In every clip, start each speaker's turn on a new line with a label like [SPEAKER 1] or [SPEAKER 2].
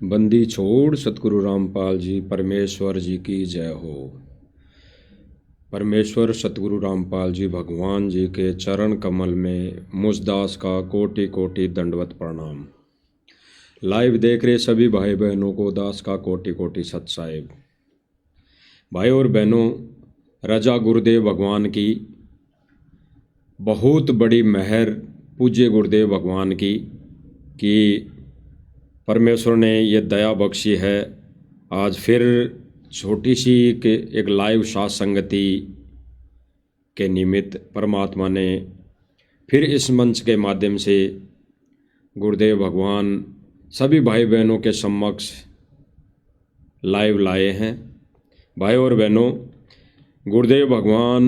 [SPEAKER 1] बंदी छोड़ सतगुरु रामपाल जी परमेश्वर जी की जय हो। परमेश्वर सतगुरु रामपाल जी भगवान जी के चरण कमल में मुझदास का कोटि कोटि दंडवत प्रणाम। लाइव देख रहे सभी भाई बहनों को दास का कोटि कोटि सत साहिब। भाई और बहनों, रजा गुरुदेव भगवान की बहुत बड़ी मेहर, पूज्य गुरुदेव भगवान की कि परमेश्वर ने ये दया बख्शी है। आज फिर छोटी सी के एक लाइव साथ संगति के निमित्त परमात्मा ने फिर इस मंच के माध्यम से गुरुदेव भगवान सभी भाई बहनों के समक्ष लाइव लाए हैं। भाई और बहनों, गुरुदेव भगवान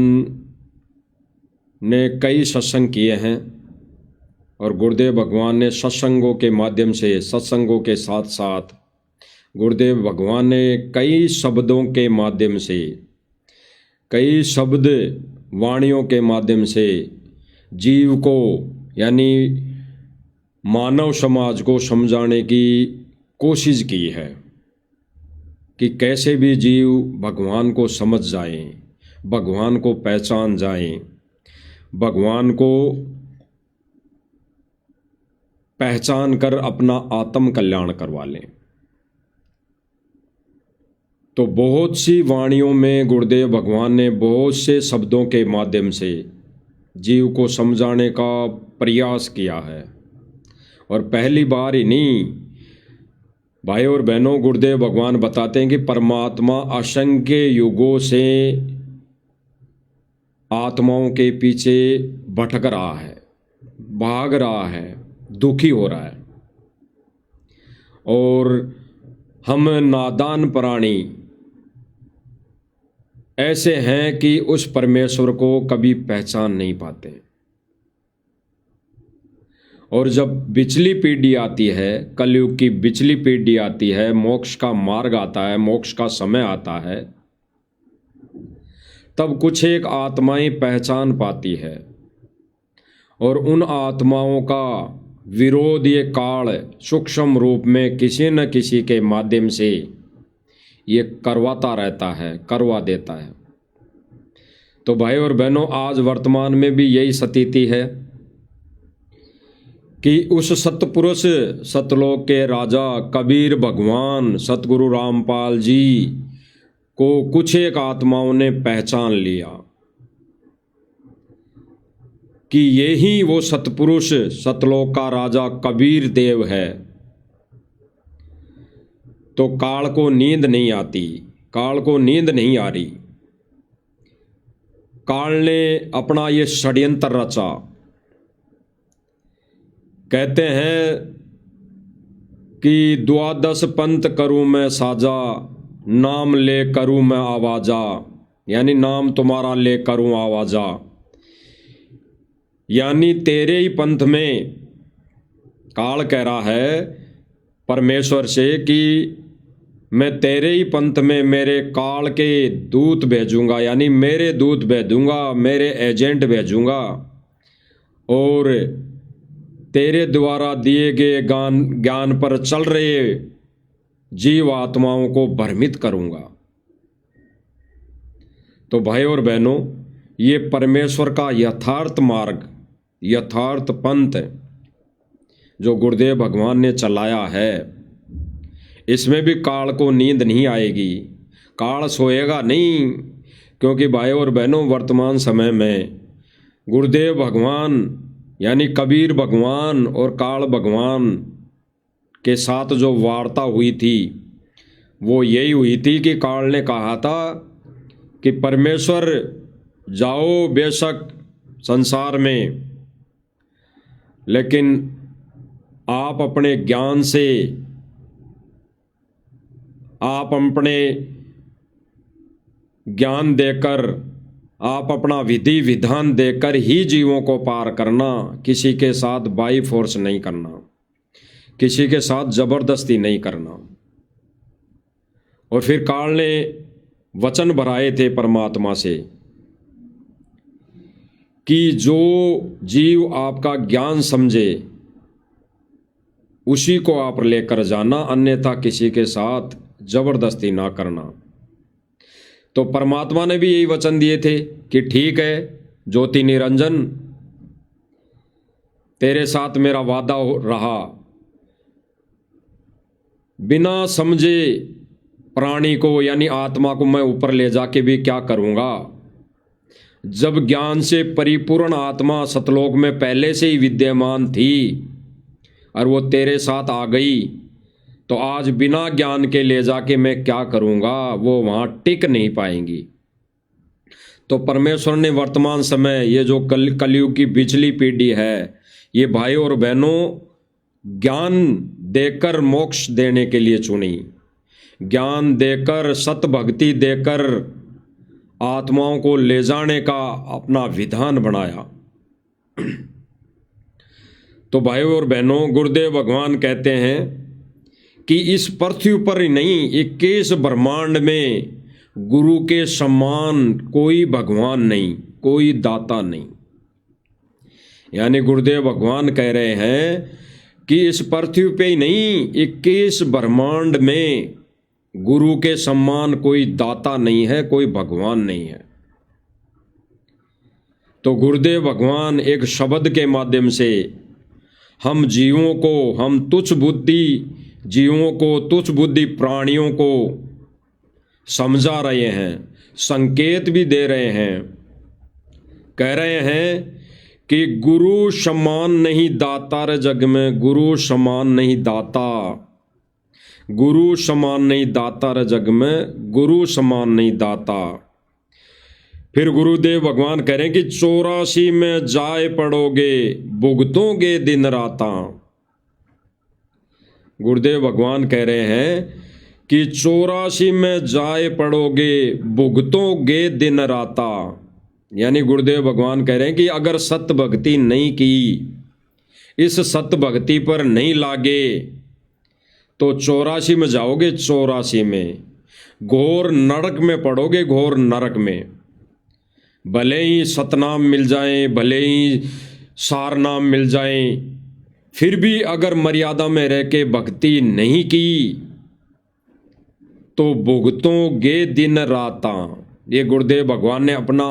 [SPEAKER 1] ने कई सत्संग किए हैं और गुरुदेव भगवान ने सत्संगों के माध्यम से, सत्संगों के साथ साथ गुरुदेव भगवान ने कई शब्दों के माध्यम से, कई शब्द वाणियों के माध्यम से जीव को यानी मानव समाज को समझाने की कोशिश की है कि कैसे भी जीव भगवान को समझ जाएं, भगवान को पहचान जाएं, भगवान को पहचान कर अपना आत्म कल्याण करवा लें। तो बहुत सी वाणियों में गुरुदेव भगवान ने बहुत से शब्दों के माध्यम से जीव को समझाने का प्रयास किया है। और पहली बार ही नहीं, भाई और बहनों, गुरुदेव भगवान बताते हैं कि परमात्मा असंख्य युगों से आत्माओं के पीछे भटक रहा है, भाग रहा है, दुखी हो रहा है। और हम नादान प्राणी ऐसे हैं कि उस परमेश्वर को कभी पहचान नहीं पाते। और जब बिचली पीढ़ी आती है, कलयुग की बिचली पीढ़ी आती है, मोक्ष का मार्ग आता है, मोक्ष का समय आता है, तब कुछ एक आत्माएं पहचान पाती है और उन आत्माओं का विरोध ये काल सूक्ष्म रूप में किसी न किसी के माध्यम से ये करवाता रहता है, करवा देता है। तो भाई और बहनों, आज वर्तमान में भी यही स्थिति है कि उस सतपुरुष, सतलोक के राजा कबीर भगवान सतगुरु रामपाल जी को कुछ एक आत्माओं ने पहचान लिया कि यही वो सतपुरुष, सतलोक का राजा कबीर देव है। तो काल को नींद नहीं आती, काल को नींद नहीं आ रही। काल ने अपना ये षड्यंत्र रचा। कहते हैं कि द्वादश पंथ करूं मैं साजा, नाम ले करूं मैं आवाजा, यानी नाम तुम्हारा ले करूं आवाजा। यानी तेरे ही पंथ में काल कह रहा है परमेश्वर से कि मैं तेरे ही पंथ में मेरे काल के दूत भेजूंगा, यानी मेरे दूत भेजूंगा, मेरे एजेंट भेजूंगा और तेरे द्वारा दिए गए ज्ञान पर चल रहे जीव आत्माओं को भ्रमित करूंगा। तो भाई और बहनों, ये परमेश्वर का यथार्थ मार्ग, यथार्थ पंथ जो गुरुदेव भगवान ने चलाया है, इसमें भी काल को नींद नहीं आएगी, काल सोएगा नहीं। क्योंकि भाई और बहनों, वर्तमान समय में गुरुदेव भगवान यानी कबीर भगवान और काल भगवान के साथ जो वार्ता हुई थी वो यही हुई थी कि काल ने कहा था कि परमेश्वर जाओ बेशक संसार में, लेकिन आप अपने ज्ञान से, आप अपने ज्ञान देकर, आप अपना विधि विधान देकर ही जीवों को पार करना, किसी के साथ बाई फोर्स नहीं करना, किसी के साथ जबरदस्ती नहीं करना। और फिर काल ने वचन भराए थे परमात्मा से कि जो जीव आपका ज्ञान समझे, उसी को आप लेकर जाना, अन्यथा किसी के साथ जबरदस्ती ना करना। तो परमात्मा ने भी यही वचन दिए थे कि ठीक है ज्योति निरंजन, तेरे साथ मेरा वादा रहा, बिना समझे प्राणी को यानी आत्मा को मैं ऊपर ले जाके भी क्या करूँगा। जब ज्ञान से परिपूर्ण आत्मा सतलोक में पहले से ही विद्यमान थी और वो तेरे साथ आ गई, तो आज बिना ज्ञान के ले जाके मैं क्या करूँगा, वो वहाँ टिक नहीं पाएंगी। तो परमेश्वर ने वर्तमान समय ये जो कलयुग की बिचली पीढ़ी है, ये भाई और बहनों ज्ञान देकर मोक्ष देने के लिए चुनी, ज्ञान देकर सत भक्ति देकर आत्माओं को ले जाने का अपना विधान बनाया। तो भाई और बहनों, गुरुदेव भगवान कहते हैं कि इस पृथ्वी पर ही नहीं, 21 ब्रह्मांड में गुरु के समान कोई भगवान नहीं, कोई दाता नहीं। यानी गुरुदेव भगवान कह रहे हैं कि इस पृथ्वी पे ही नहीं, 21 ब्रह्मांड में गुरु के समान कोई दाता नहीं है, कोई भगवान नहीं है। तो गुरुदेव भगवान एक शब्द के माध्यम से हम जीवों को, हम तुच्छ बुद्धि जीवों को, तुच्छ बुद्धि प्राणियों को समझा रहे हैं, संकेत भी दे रहे हैं। कह रहे हैं कि गुरु समान नहीं दाता रे जग में, गुरु समान नहीं दाता, गुरु समान नहीं दाता रे जग में, गुरु समान नहीं दाता। फिर गुरुदेव भगवान कह रहे हैं कि 84 में जाए पड़ोगे, भुगतोगे दिन राता। गुरुदेव भगवान कह रहे हैं कि 84 में जाए पड़ोगे, भुगतोगे दिन राता। यानी गुरुदेव भगवान कह रहे हैं कि अगर सत्य भक्ति नहीं की, इस सत्य भक्ति पर नहीं लागे, तो 84 में जाओगे, 84 में घोर नरक में पड़ोगे, घोर नरक में। भले ही सतनाम मिल जाए, भले ही सार नाम मिल जाए, फिर भी अगर मर्यादा में रह के भक्ति नहीं की तो भुगतोगे दिन राता। ये गुरुदेव भगवान ने अपना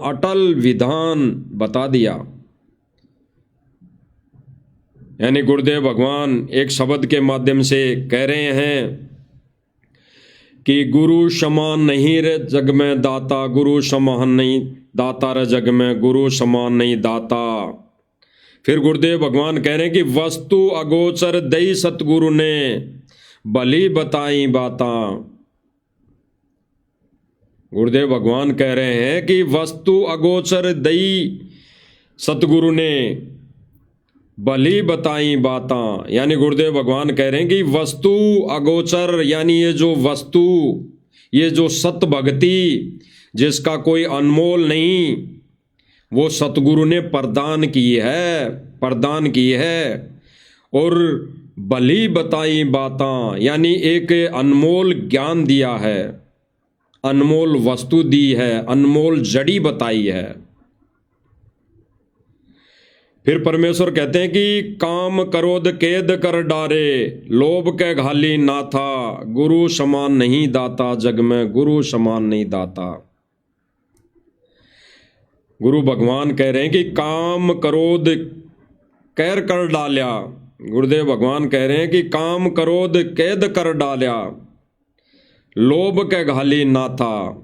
[SPEAKER 1] अटल विधान बता दिया। यानी गुरुदेव भगवान एक शब्द के माध्यम से कह रहे हैं कि गुरु समान नहीं रे जग में दाता, गुरु समान नहीं दाता रे जग में, गुरु समान नहीं दाता। फिर गुरुदेव भगवान कह रहे हैं कि वस्तु अगोचर दई सतगुरु ने भली बताई बाता। गुरुदेव भगवान कह रहे हैं कि वस्तु अगोचर दई सतगुरु ने भली बताई बाता। यानी गुरुदेव भगवान कह रहे हैं कि वस्तु अगोचर, यानी ये जो वस्तु, ये जो सत भक्ति जिसका कोई अनमोल नहीं, वो सतगुरु ने प्रदान की है। और भली बताई बाता, यानी एक अनमोल ज्ञान दिया है, अनमोल वस्तु दी है, अनमोल जड़ी बताई है। फिर परमेश्वर कहते हैं कि काम क्रोध केद कर डारे, लोभ के घाली ना था, गुरु समान नहीं दाता जग में, गुरु समान नहीं दाता। गुरु भगवान कह रहे हैं कि काम क्रोध कैर कर डाल्या। गुरुदेव भगवान कह रहे हैं कि काम क्रोध कैद कर डाल्या, लोभ के घाली ना था।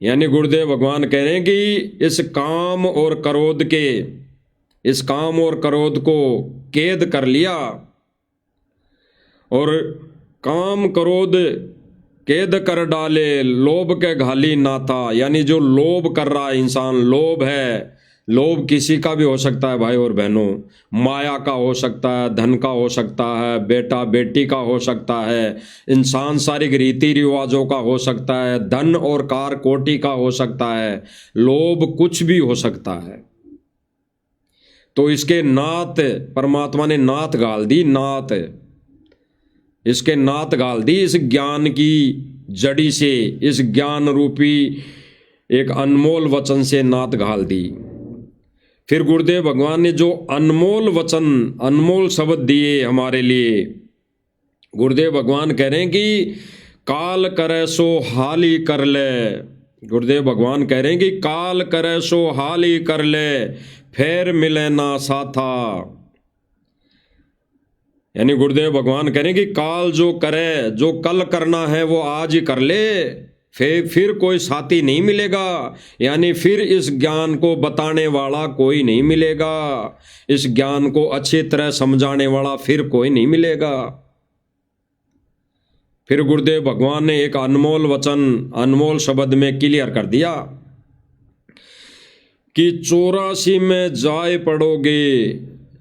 [SPEAKER 1] यानी गुरुदेव भगवान कह रहे हैं कि इस काम और क्रोध को कैद कर लिया, और काम क्रोध कैद कर डाले, लोभ के घाली ना था। यानी जो लोभ कर रहा है इंसान, लोभ है, लोभ किसी का भी हो सकता है भाई और बहनों, माया का हो सकता है, धन का हो सकता है, बेटा बेटी का हो सकता है, इंसान सांसारिक रीति रिवाजों का हो सकता है, धन और कार कोटि का हो सकता है, लोभ कुछ भी हो सकता है। तो इसके नात परमात्मा ने नात गाल दी, इसके नात गाल दी इस ज्ञान की जड़ी से, इस ज्ञान रूपी एक अनमोल वचन से नात गाल दी। फिर गुरुदेव भगवान ने जो अनमोल वचन, अनमोल शब्द दिए हमारे लिए, गुरुदेव भगवान कह रहे हैं कि काल करे सो हाली कर ले। गुरुदेव भगवान कह रहे हैं कि काल करे सो हाली कर ले, फिर मिले ना साथा। यानी गुरुदेव भगवान कह रहे हैं कि काल जो करे, जो कल करना है वो आज ही कर ले, फिर कोई साथी नहीं मिलेगा। यानी फिर इस ज्ञान को बताने वाला कोई नहीं मिलेगा, इस ज्ञान को अच्छी तरह समझाने वाला फिर कोई नहीं मिलेगा। फिर गुरुदेव भगवान ने एक अनमोल वचन, अनमोल शब्द में क्लियर कर दिया कि 84 में जाए पड़ोगे,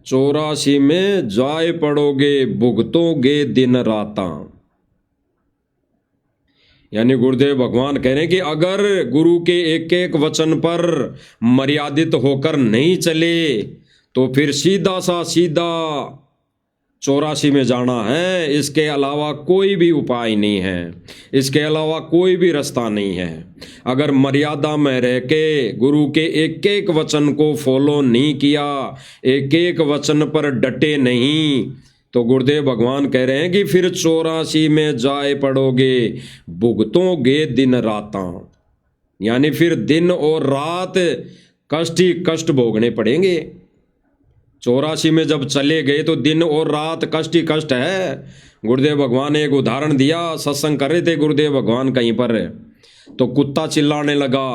[SPEAKER 1] 84 में जाए पड़ोगे, भुगतोगे दिन राता। यानी गुरुदेव भगवान कह रहे हैं कि अगर गुरु के एक एक वचन पर मर्यादित होकर नहीं चले तो फिर सीधा सा सीधा 84 में जाना है। इसके अलावा कोई भी उपाय नहीं है, इसके अलावा कोई भी रास्ता नहीं है। अगर मर्यादा में रह के गुरु के एक एक वचन को फॉलो नहीं किया, एक एक वचन पर डटे नहीं, तो गुरुदेव भगवान कह रहे हैं कि फिर 84 में जाए पड़ोगे, भुगतोगे दिन राता। यानी फिर दिन और रात कष्ट ही कष्ट भोगने पड़ेंगे। 84 में जब चले गए तो दिन और रात कष्ट ही कष्ट है। गुरुदेव भगवान ने एक उदाहरण दिया, सत्संग कर रहे थे गुरुदेव भगवान कहीं पर, तो कुत्ता चिल्लाने लगा।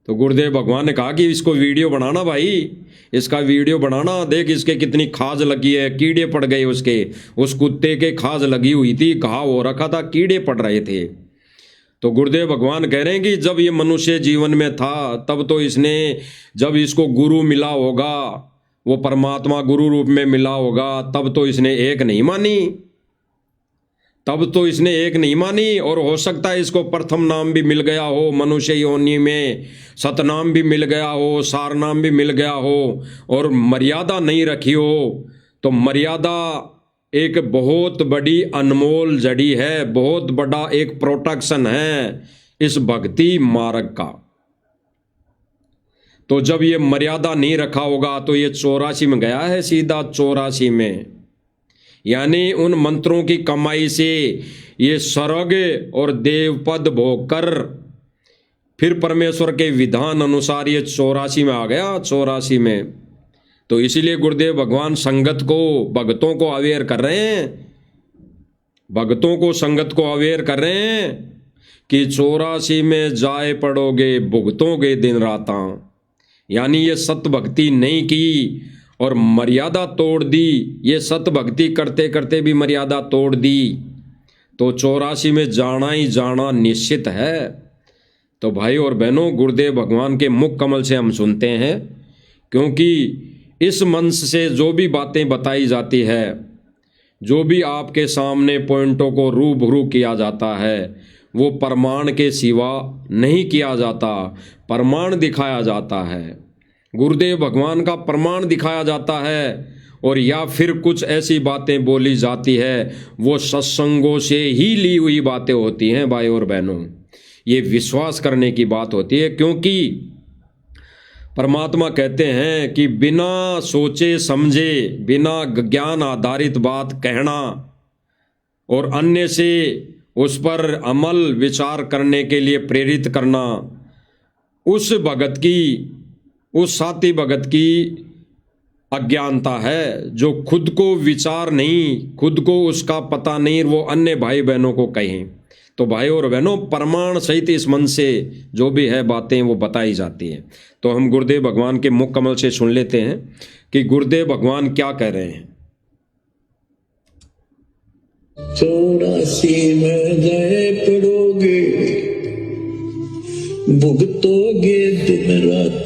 [SPEAKER 1] तो गुरुदेव भगवान ने कहा कि इसको वीडियो बनाना भाई, इसका वीडियो बनाना, देख इसके कितनी खाज लगी है, कीड़े पड़ गए उसके, उस कुत्ते के खाज लगी हुई थी, घाव हो रखा था, कीड़े पड़ रहे थे। तो गुरुदेव भगवान कह रहे हैं कि जब ये मनुष्य जीवन में था तब तो इसने, जब इसको गुरु मिला होगा, वो परमात्मा गुरु रूप में मिला होगा, तब तो इसने एक नहीं मानी, तब तो इसने एक नहीं मानी। और हो सकता है इसको प्रथम नाम भी मिल गया हो, मनुष्य योनि में सतनाम भी मिल गया हो, सार नाम भी मिल गया हो, और मर्यादा नहीं रखी हो। तो मर्यादा एक बहुत बड़ी अनमोल जड़ी है, बहुत बड़ा एक प्रोटेक्शन है इस भक्ति मार्ग का। तो जब ये मर्यादा नहीं रखा होगा तो ये 84 में गया है, सीधा 84 में। यानी उन मंत्रों की कमाई से ये स्वर्ग और देव पद भोग कर फिर परमेश्वर के विधान अनुसार ये 84 में आ गया, 84 में। तो इसीलिए गुरुदेव भगवान संगत को, भक्तों को अवेयर कर रहे हैं, भक्तों को, संगत को अवेयर कर रहे हैं कि 84 में जाए पड़ोगे, भुगतोगे दिन राता। यानी ये सत्य भक्ति नहीं की और मर्यादा तोड़ दी, ये सत्य भक्ति करते करते भी मर्यादा तोड़ दी, तो 84 में जाना ही जाना निश्चित है। तो भाई और बहनों, गुरुदेव भगवान के मुख कमल से हम सुनते हैं, क्योंकि इस मंच से जो भी बातें बताई जाती है, जो भी आपके सामने पॉइंटों को रूबरू किया जाता है, वो प्रमाण के सिवा नहीं किया जाता, प्रमाण दिखाया जाता है, गुरुदेव भगवान का प्रमाण दिखाया जाता है। और या फिर कुछ ऐसी बातें बोली जाती है, वो सत्संगों से ही ली हुई बातें होती हैं भाई और बहनों। ये विश्वास करने की बात होती है, क्योंकि परमात्मा कहते हैं कि बिना सोचे समझे, बिना ज्ञान आधारित बात कहना और अन्य से उस पर अमल विचार करने के लिए प्रेरित करना, उस भगत की, उस साथी भगत की अज्ञानता है, जो खुद को विचार नहीं, खुद को उसका पता नहीं, वो अन्य भाई बहनों को कहें। तो भाई और बहनों, प्रमाण सहित इस मन से जो भी है बातें वो बताई जाती हैं। तो हम गुरुदेव भगवान के मुख कमल से सुन लेते हैं कि गुरुदेव भगवान क्या कह रहे हैं।
[SPEAKER 2] 84 में जाए पड़ोगे, भुगतोगे दिन रात,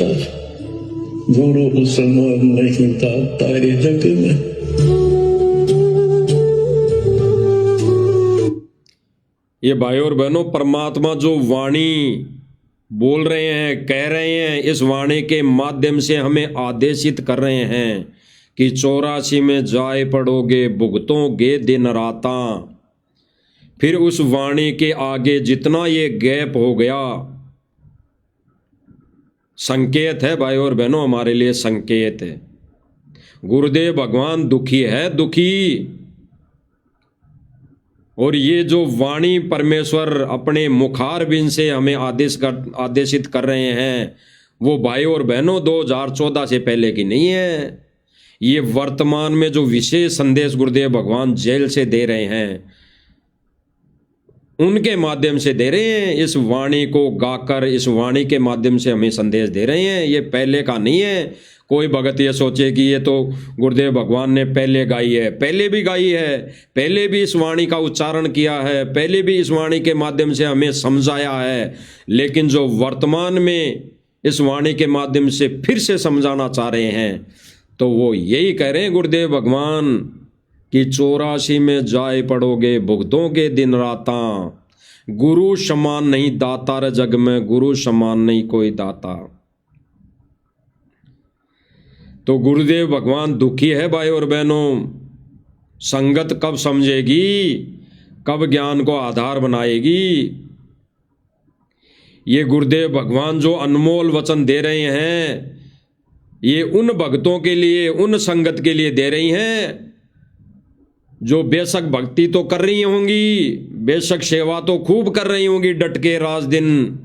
[SPEAKER 2] गुरु समान नहीं था तारे जग में।
[SPEAKER 1] ये भाई और बहनों, परमात्मा जो वाणी बोल रहे हैं, कह रहे हैं, इस वाणी के माध्यम से हमें आदेशित कर रहे हैं कि 84 में जाए पड़ोगे, भुगतोगे दिन राता। फिर उस वाणी के आगे जितना ये गैप हो गया, संकेत है भाई और बहनों, हमारे लिए संकेत है। गुरुदेव भगवान दुखी है, दुखी। और ये जो वाणी परमेश्वर अपने मुखारबिंद से हमें आदेशित कर रहे हैं, वो भाई और बहनों 2014 से पहले की नहीं है। ये वर्तमान में जो विशेष संदेश गुरुदेव भगवान जेल से दे रहे हैं, उनके माध्यम से दे रहे हैं। इस वाणी को गाकर, इस वाणी के माध्यम से हमें संदेश दे रहे हैं। ये पहले का नहीं है। कोई भगत ये सोचे कि ये तो गुरुदेव भगवान ने पहले गाई है, पहले भी गाई है, पहले भी इस वाणी का उच्चारण किया है, पहले भी इस वाणी के माध्यम से हमें समझाया है। लेकिन जो वर्तमान में इस वाणी के माध्यम से फिर से समझाना चाह रहे हैं, तो वो यही कह रहे हैं गुरुदेव भगवान कि 84 में जाए पड़ोगे भुगतोगे दिन राता, गुरु समान नहीं दाता रे जग में, गुरु समान नहीं कोई दाता। तो गुरुदेव भगवान दुखी है भाई और बहनों। संगत कब समझेगी, कब ज्ञान को आधार बनाएगी। ये गुरुदेव भगवान जो अनमोल वचन दे रहे हैं, ये उन भक्तों के लिए, उन संगत के लिए दे रही हैं जो बेशक भक्ति तो कर रही होंगी, बेशक सेवा तो खूब कर रही होंगी, डट के रात दिन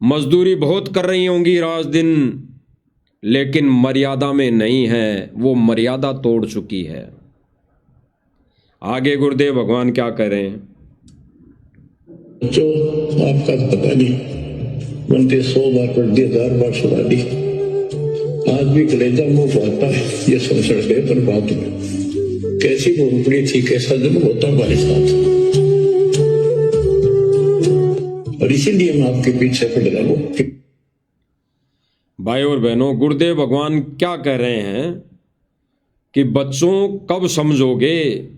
[SPEAKER 1] मजदूरी बहुत कर रही होंगी रात दिन, लेकिन मर्यादा में नहीं है। वो मर्यादा तोड़ चुकी है। आगे गुरुदेव भगवान क्या करें।
[SPEAKER 2] जो आपका पता नहीं, बनते 100 बार पढ़ दी, 1000 बार सुना दी, आज भी कलेजा मुंह आता है ये सुन सड़ गए। पर बात में कैसी भूखड़ी थी, कैसा दिन होता हमारे साथ, और इसीलिए मैं आपके पीछे पड़ रहा हूँ।
[SPEAKER 1] भाई और बहनों, गुरुदेव भगवान क्या कह रहे हैं कि बच्चों कब समझोगे।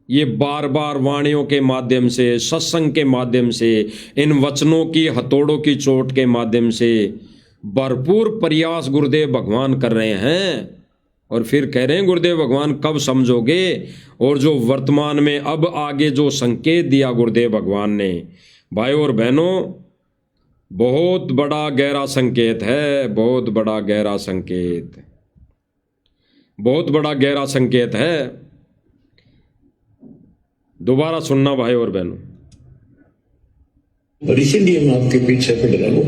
[SPEAKER 1] ये बार बार वाणियों के माध्यम से, सत्संग के माध्यम से, इन वचनों की हथौड़ों की चोट के माध्यम से भरपूर प्रयास गुरुदेव भगवान कर रहे हैं, और फिर कह रहे हैं गुरुदेव भगवान कब समझोगे। और जो वर्तमान में अब आगे जो संकेत दिया गुरुदेव भगवान ने, भाई और बहनों, बहुत बड़ा गहरा संकेत है, बहुत बड़ा गहरा संकेत, बहुत बड़ा गहरा संकेत है। दोबारा सुनना भाई और बहनों।
[SPEAKER 2] और इसीलिए मैं आपके पीछे पड़ रहा हूँ।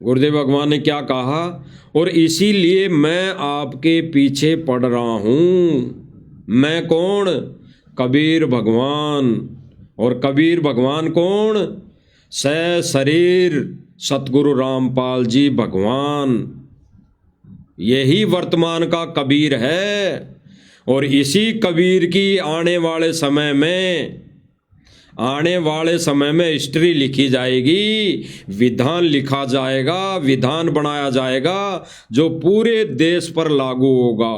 [SPEAKER 1] गुरुदेव भगवान ने क्या कहा, और इसीलिए मैं आपके पीछे पड़ रहा हूं। मैं कौन? कबीर भगवान। और कबीर भगवान कौन? शरीर सतगुरु रामपाल जी भगवान। यही वर्तमान का कबीर है। और इसी कबीर की आने वाले समय में हिस्ट्री लिखी जाएगी, विधान लिखा जाएगा, विधान बनाया जाएगा जो पूरे देश पर लागू होगा,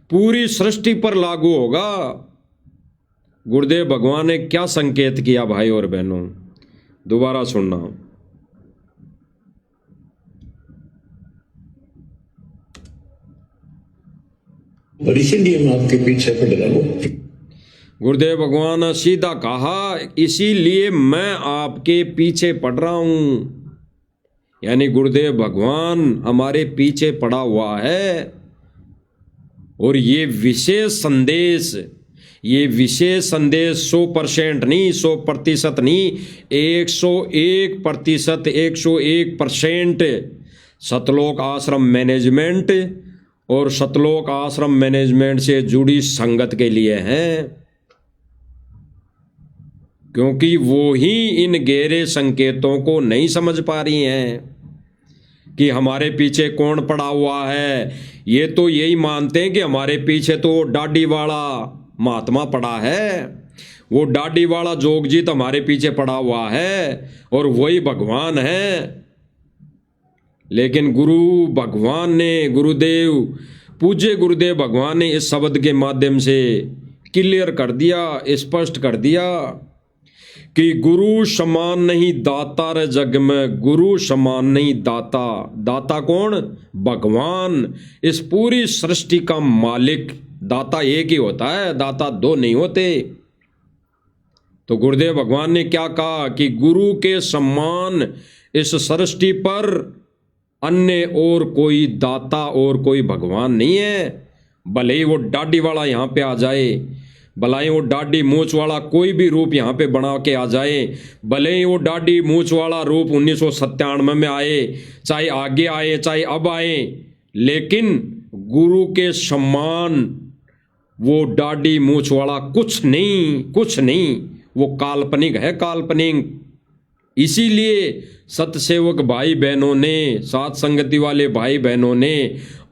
[SPEAKER 1] पूरी सृष्टि पर लागू होगा। गुरुदेव भगवान ने क्या संकेत किया भाई और बहनों, दोबारा सुनना।
[SPEAKER 2] और इसीलिए मैं आपके पीछे पड़ रहा हूँ।
[SPEAKER 1] गुरुदेव भगवान ने सीधा कहा, इसीलिए मैं आपके पीछे पड़ रहा हूं। यानी गुरुदेव भगवान हमारे पीछे पड़ा हुआ है। और ये विशेष संदेश 100% नहीं, 100% नहीं, 101%, 101% सतलोक आश्रम मैनेजमेंट और सतलोक आश्रम मैनेजमेंट से जुड़ी संगत के लिए है। क्योंकि वो ही इन गहरे संकेतों को नहीं समझ पा रही हैं कि हमारे पीछे कौन पड़ा हुआ है। ये तो यही मानते हैं कि हमारे पीछे तो डाडी वाला महात्मा पड़ा है, वो डाडी वाला जोगजीत हमारे पीछे पड़ा हुआ है और वही भगवान है। लेकिन गुरु भगवान ने, गुरुदेव, पूज्य गुरुदेव भगवान ने इस शब्द के माध्यम से क्लियर कर दिया, स्पष्ट कर दिया कि गुरु समान नहीं दाता रे जग में, गुरु समान नहीं दाता। दाता कौन? भगवान, इस पूरी सृष्टि का मालिक। दाता एक ही होता है, दाता दो नहीं होते। तो गुरुदेव भगवान ने क्या कहा कि गुरु के समान इस सृष्टि पर अन्य और कोई दाता और कोई भगवान नहीं है। भले ही वो दाढ़ी वाला यहाँ पे आ जाए, भले ही वो दाढ़ी मूंछ वाला कोई भी रूप यहाँ पे बना के आ जाए, भले ही वो दाढ़ी मूंछ वाला रूप 1997 में आए, चाहे आगे आए चाहे अब आए, लेकिन गुरु के सम्मान वो दाढ़ी मूंछ वाला कुछ नहीं, कुछ नहीं, वो काल्पनिक है, काल्पनिक। इसीलिए सतसेवक भाई बहनों ने, साथ संगति वाले भाई बहनों ने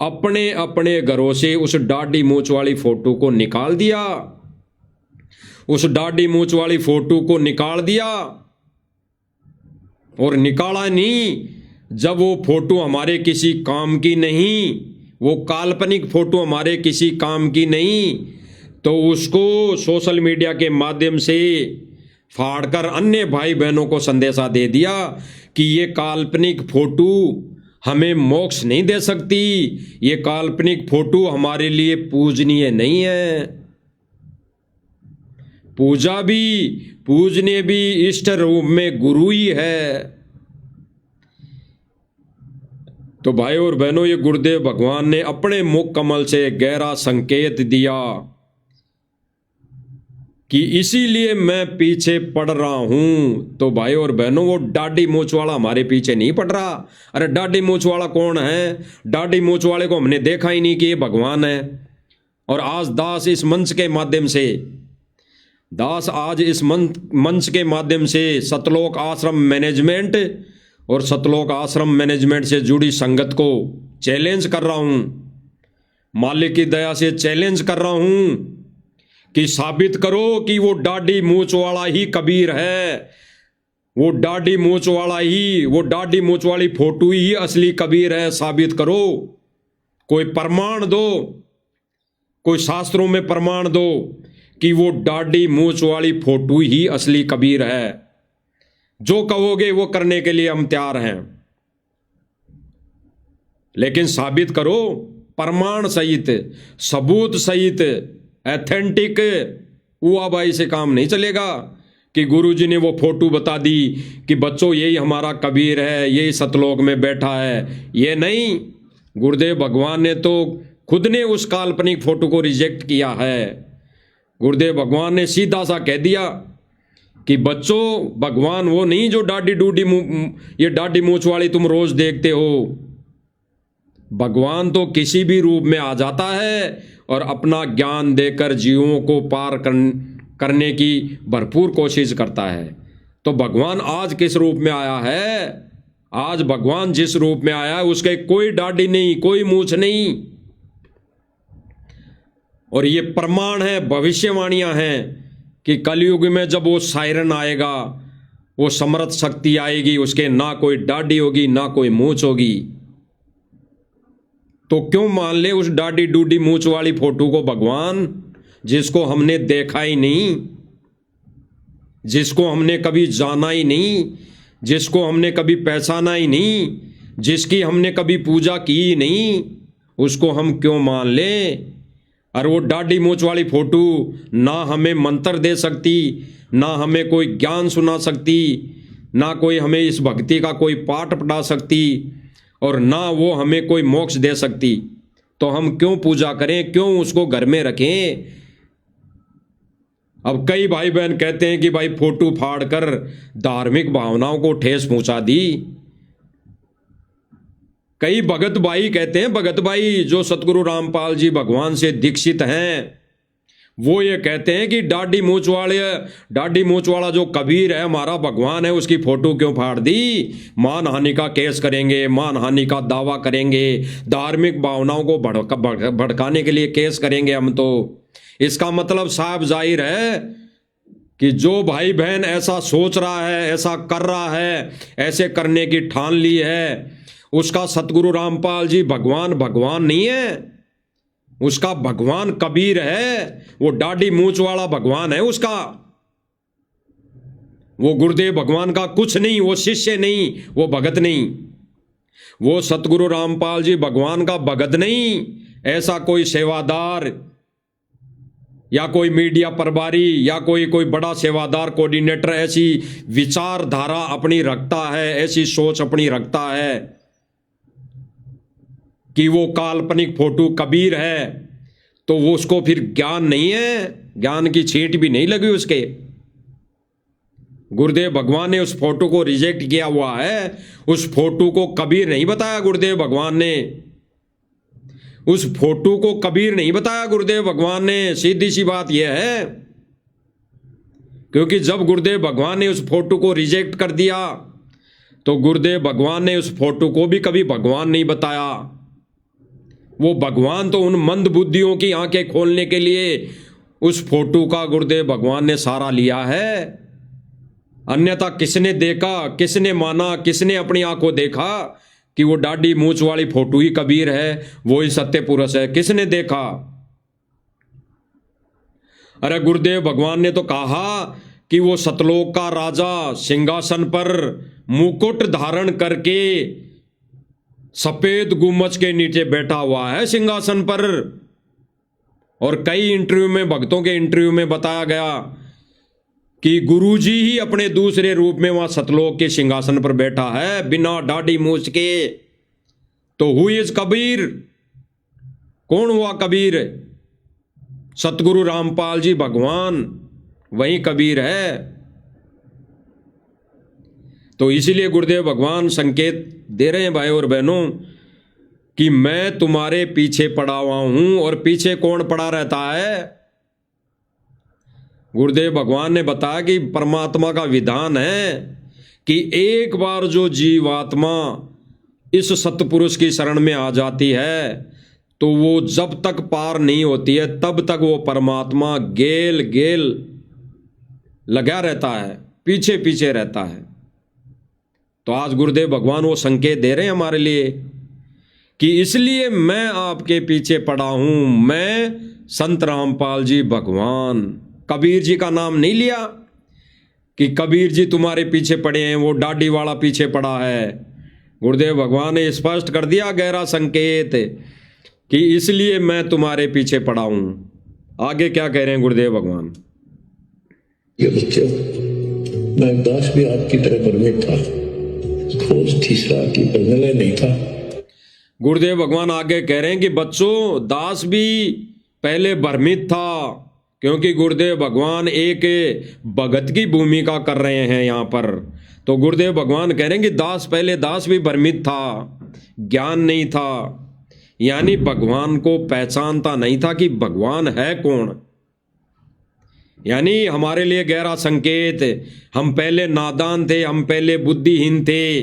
[SPEAKER 1] अपने अपने घरों से उस दाढ़ी मूंछ वाली फोटो को निकाल दिया, उस दाढ़ी मूंछ वाली फोटो को निकाल दिया। और निकाला नहीं, जब वो फोटो हमारे किसी काम की नहीं, वो काल्पनिक फोटो हमारे किसी काम की नहीं, तो उसको सोशल मीडिया के माध्यम से फाड़कर अन्य भाई बहनों को संदेशा दे दिया कि ये काल्पनिक फोटो हमें मोक्ष नहीं दे सकती, ये काल्पनिक फोटो हमारे लिए पूजनीय नहीं है। पूजा भी, पूजनीय भी इष्ट रूप में गुरु ही है। तो भाई और बहनों, ये गुरुदेव भगवान ने अपने मुख कमल से गहरा संकेत दिया कि इसीलिए मैं पीछे पड़ रहा हूं। तो भाई और बहनों, वो दाढ़ी मूंछ वाला हमारे पीछे नहीं पड़ रहा। अरे दाढ़ी मूंछ वाला कौन है? दाढ़ी मूंछ वाले को हमने देखा ही नहीं कि ये भगवान है। और आज दास इस मंच के माध्यम से, दास आज इस मंच के माध्यम से सतलोक आश्रम मैनेजमेंट और सतलोक आश्रम मैनेजमेंट से जुड़ी संगत को चैलेंज कर रहा हूं, मालिक की दया से चैलेंज कर रहा हूं कि साबित करो कि वो दाढ़ी मूंछ वाला ही कबीर है, वो दाढ़ी मूंछ वाला ही, वो दाढ़ी मूंछ वाली फोटो ही असली कबीर है। साबित करो, कोई प्रमाण दो, कोई शास्त्रों में प्रमाण दो कि वो दाढ़ी मूंछ वाली फोटो ही असली कबीर है। जो कहोगे वो करने के लिए हम तैयार हैं, लेकिन साबित करो प्रमाण सहित, सबूत सहित, एथेंटिक। हुआ भाई से काम नहीं चलेगा कि गुरुजी ने वो फोटो बता दी कि बच्चों यही हमारा कबीर है, यही सतलोक में बैठा है। ये नहीं, गुरुदेव भगवान ने तो खुद ने उस काल्पनिक फोटो को रिजेक्ट किया है। गुरुदेव भगवान ने सीधा सा कह दिया कि बच्चों, भगवान वो नहीं जो दाढ़ी डूडी ये दाढ़ी मूंछ वाली तुम रोज देखते हो। भगवान तो किसी भी रूप में आ जाता है और अपना ज्ञान देकर जीवों को पार करने की भरपूर कोशिश करता है। तो भगवान आज किस रूप में आया है? आज भगवान जिस रूप में आया है उसके कोई दाढ़ी नहीं, कोई मूंछ नहीं। और ये प्रमाण है, भविष्यवाणियां हैं कि कलयुग में जब वो सायरन आएगा, वो समर्थ शक्ति आएगी, उसके ना कोई दाढ़ी होगी ना कोई मूंछ होगी। तो क्यों मान ले उस दाढ़ी डूडी मूंछ वाली फोटो को भगवान, जिसको हमने देखा ही नहीं, जिसको हमने कभी जाना ही नहीं, जिसको हमने कभी पहचाना ही नहीं, जिसकी हमने कभी पूजा की ही नहीं, उसको हम क्यों मान ले? और वो दाढ़ी मूंछ वाली फोटो ना हमें मंत्र दे सकती, ना हमें कोई ज्ञान सुना सकती, ना कोई हमें इस भक्ति का कोई पाठ पढ़ा सकती, और ना वो हमें कोई मोक्ष दे सकती। तो हम क्यों पूजा करें, क्यों उसको घर में रखें? अब कई भाई बहन कहते हैं कि भाई फोटो फाड़कर धार्मिक भावनाओं को ठेस पहुंचा दी। कई भगत भाई कहते हैं, भगत भाई जो सतगुरु रामपाल जी भगवान से दीक्षित हैं, वो ये कहते हैं कि दाढ़ी मूंछ वाला जो कबीर है, हमारा भगवान है, उसकी फोटो क्यों फाड़ दी? मानहानि का केस करेंगे, मानहानि का दावा करेंगे, धार्मिक भावनाओं को भड़काने के लिए केस करेंगे हम। तो इसका मतलब साफ जाहिर है कि जो भाई बहन ऐसा सोच रहा है, ऐसा कर रहा है, ऐसे करने की ठान ली है, उसका सतगुरु रामपाल जी भगवान नहीं है, उसका भगवान कबीर है। वो दाढ़ी मूंछ वाला भगवान है उसका, वो गुरुदेव भगवान का कुछ नहीं, वो शिष्य नहीं, वो भगत नहीं, वो सतगुरु रामपाल जी भगवान का भगत नहीं। ऐसा कोई सेवादार या कोई मीडिया प्रभारी या कोई बड़ा सेवादार कोऑर्डिनेटर ऐसी विचारधारा अपनी रखता है, ऐसी सोच अपनी रखता है कि वो काल्पनिक फोटो कबीर है, तो वो उसको फिर ज्ञान नहीं है, ज्ञान की छींट भी नहीं लगी उसके। गुरुदेव भगवान ने उस फोटो को रिजेक्ट किया हुआ है। उस फोटो को कबीर नहीं बताया गुरुदेव भगवान ने, उस फोटो को कबीर नहीं बताया गुरुदेव भगवान ने। सीधी सी बात यह है, क्योंकि जब गुरुदेव भगवान ने उस फोटो को रिजेक्ट कर दिया तो गुरुदेव भगवान ने उस फोटो को भी कभी भगवान नहीं बताया। वो भगवान तो उन मंद बुद्धियों की आंखें खोलने के लिए उस फोटो का गुरुदेव भगवान ने सहारा लिया है। अन्यथा किसने देखा, किसने माना, किसने अपनी आंखों देखा कि वो दाढ़ी मूंछ वाली फोटो ही कबीर है, वो ही सत्य पुरुष है? किसने देखा? अरे गुरुदेव भगवान ने तो कहा कि वो सतलोक का राजा सिंहासन पर मुकुट धारण करके सफेद गुम्बज के नीचे बैठा हुआ है सिंहासन पर। और कई इंटरव्यू में, भक्तों के इंटरव्यू में बताया गया कि गुरुजी ही अपने दूसरे रूप में वहां सतलोक के सिंहासन पर बैठा है बिना दाढ़ी मूछ के। तो हु इज कबीर? कौन हुआ कबीर? सतगुरु रामपाल जी भगवान, वही कबीर है। तो इसीलिए गुरुदेव भगवान संकेत दे रहे हैं भाई और बहनों कि मैं तुम्हारे पीछे पड़ा हुआ हूं। और पीछे कौन पड़ा रहता है? गुरुदेव भगवान ने बताया कि परमात्मा का विधान है कि एक बार जो जीवात्मा इस सतपुरुष की शरण में आ जाती है तो वो जब तक पार नहीं होती है तब तक वो परमात्मा गेल गेल लगा रहता है, पीछे पीछे रहता है। तो आज गुरुदेव भगवान वो संकेत दे रहे हैं हमारे लिए कि इसलिए मैं आपके पीछे पड़ा हूं। मैं संत रामपाल जी भगवान, कबीर जी का नाम नहीं लिया कि कबीर जी तुम्हारे पीछे पड़े हैं, वो दाढ़ी वाला पीछे पड़ा है। गुरुदेव भगवान ने स्पष्ट कर दिया गहरा संकेत कि इसलिए मैं तुम्हारे पीछे पड़ा हूं। आगे क्या कह रहे हैं गुरुदेव भगवान?
[SPEAKER 2] ये बच्चों, मैं दास भी आपकी तरह भ्रमित था, खोज तीसरा की प्रलय नहीं था।
[SPEAKER 1] गुरुदेव भगवान आगे कह रहे हैं कि बच्चों, दास भी पहले भ्रमित था, क्योंकि गुरुदेव भगवान एक भगत की भूमिका कर रहे हैं यहां पर। तो गुरुदेव भगवान कह रहे हैं कि पहले दास भी भ्रमित था, ज्ञान नहीं था, यानी भगवान को पहचानता नहीं था कि भगवान है कौन। यानी हमारे लिए गहरा संकेत, हम पहले नादान थे, हम पहले बुद्धिहीन थे,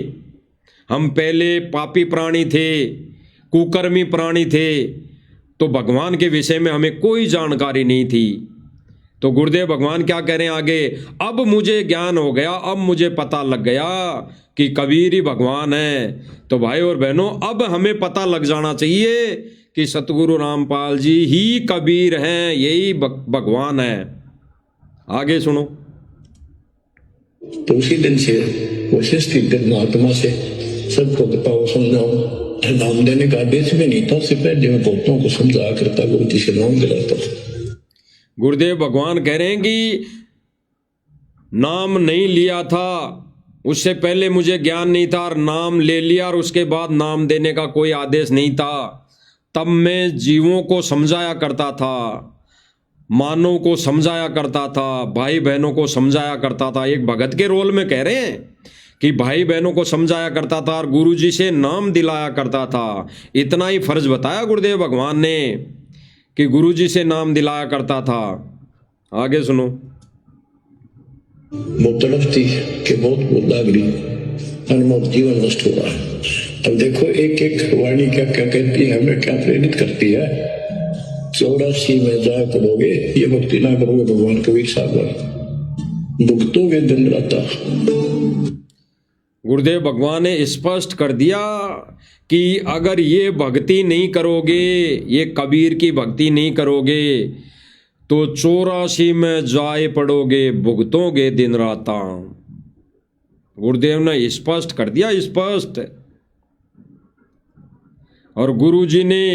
[SPEAKER 1] हम पहले पापी प्राणी थे, कुकर्मी प्राणी थे, तो भगवान के विषय में हमें कोई जानकारी नहीं थी। तो गुरुदेव भगवान क्या कह रहे हैं आगे? अब मुझे ज्ञान हो गया, अब मुझे पता लग गया कि कबीर ही भगवान है। तो भाई और बहनों, अब हमें पता लग जाना चाहिए कि सतगुरु रामपाल जी ही कबीर हैं, यही भगवान है। आगे सुनो।
[SPEAKER 2] तो उसी दिन से वशिष्ठ महात्मा से सबको बताओ, समझाओ। नाम देने का आदेश भी नहीं था, उससे पहले मैं भक्तों को समझाया करता, गुरु जी से नाम दिलाता था।
[SPEAKER 1] गुरुदेव भगवान कह रहे हैं कि नाम नहीं लिया था, उससे पहले मुझे ज्ञान नहीं था, और नाम ले लिया और उसके बाद नाम देने का कोई आदेश नहीं था। तब मैं जीवों को समझाया करता था, मानव को समझाया करता था, भाई बहनों को समझाया करता था। एक भगत के रोल में कह रहे हैं कि भाई बहनों को समझाया करता था और गुरु जी से नाम दिलाया करता था। इतना ही फर्ज बताया गुरुदेव भगवान ने कि गुरु जी से नाम दिलाया करता था। आगे सुनो।
[SPEAKER 2] वो तड़प थी कि बहुत लाग रही, अनमोल जीवन नष्ट हो रहा है। अब देखो एक एक वाणी क्या क्या कहती है, हमें क्या प्रेरित करती है। 84 में जाया करोगे, ये भक्ति ना करोगे भगवान कबीर सागर, भुगतोगे दिन रात।
[SPEAKER 1] गुरुदेव भगवान ने स्पष्ट कर दिया कि अगर ये भक्ति नहीं करोगे, ये कबीर की भक्ति नहीं करोगे, तो 84 में जाए पड़ोगे, भुगतोगे दिन रात। गुरुदेव ने स्पष्ट कर दिया, स्पष्ट। और गुरु जी ने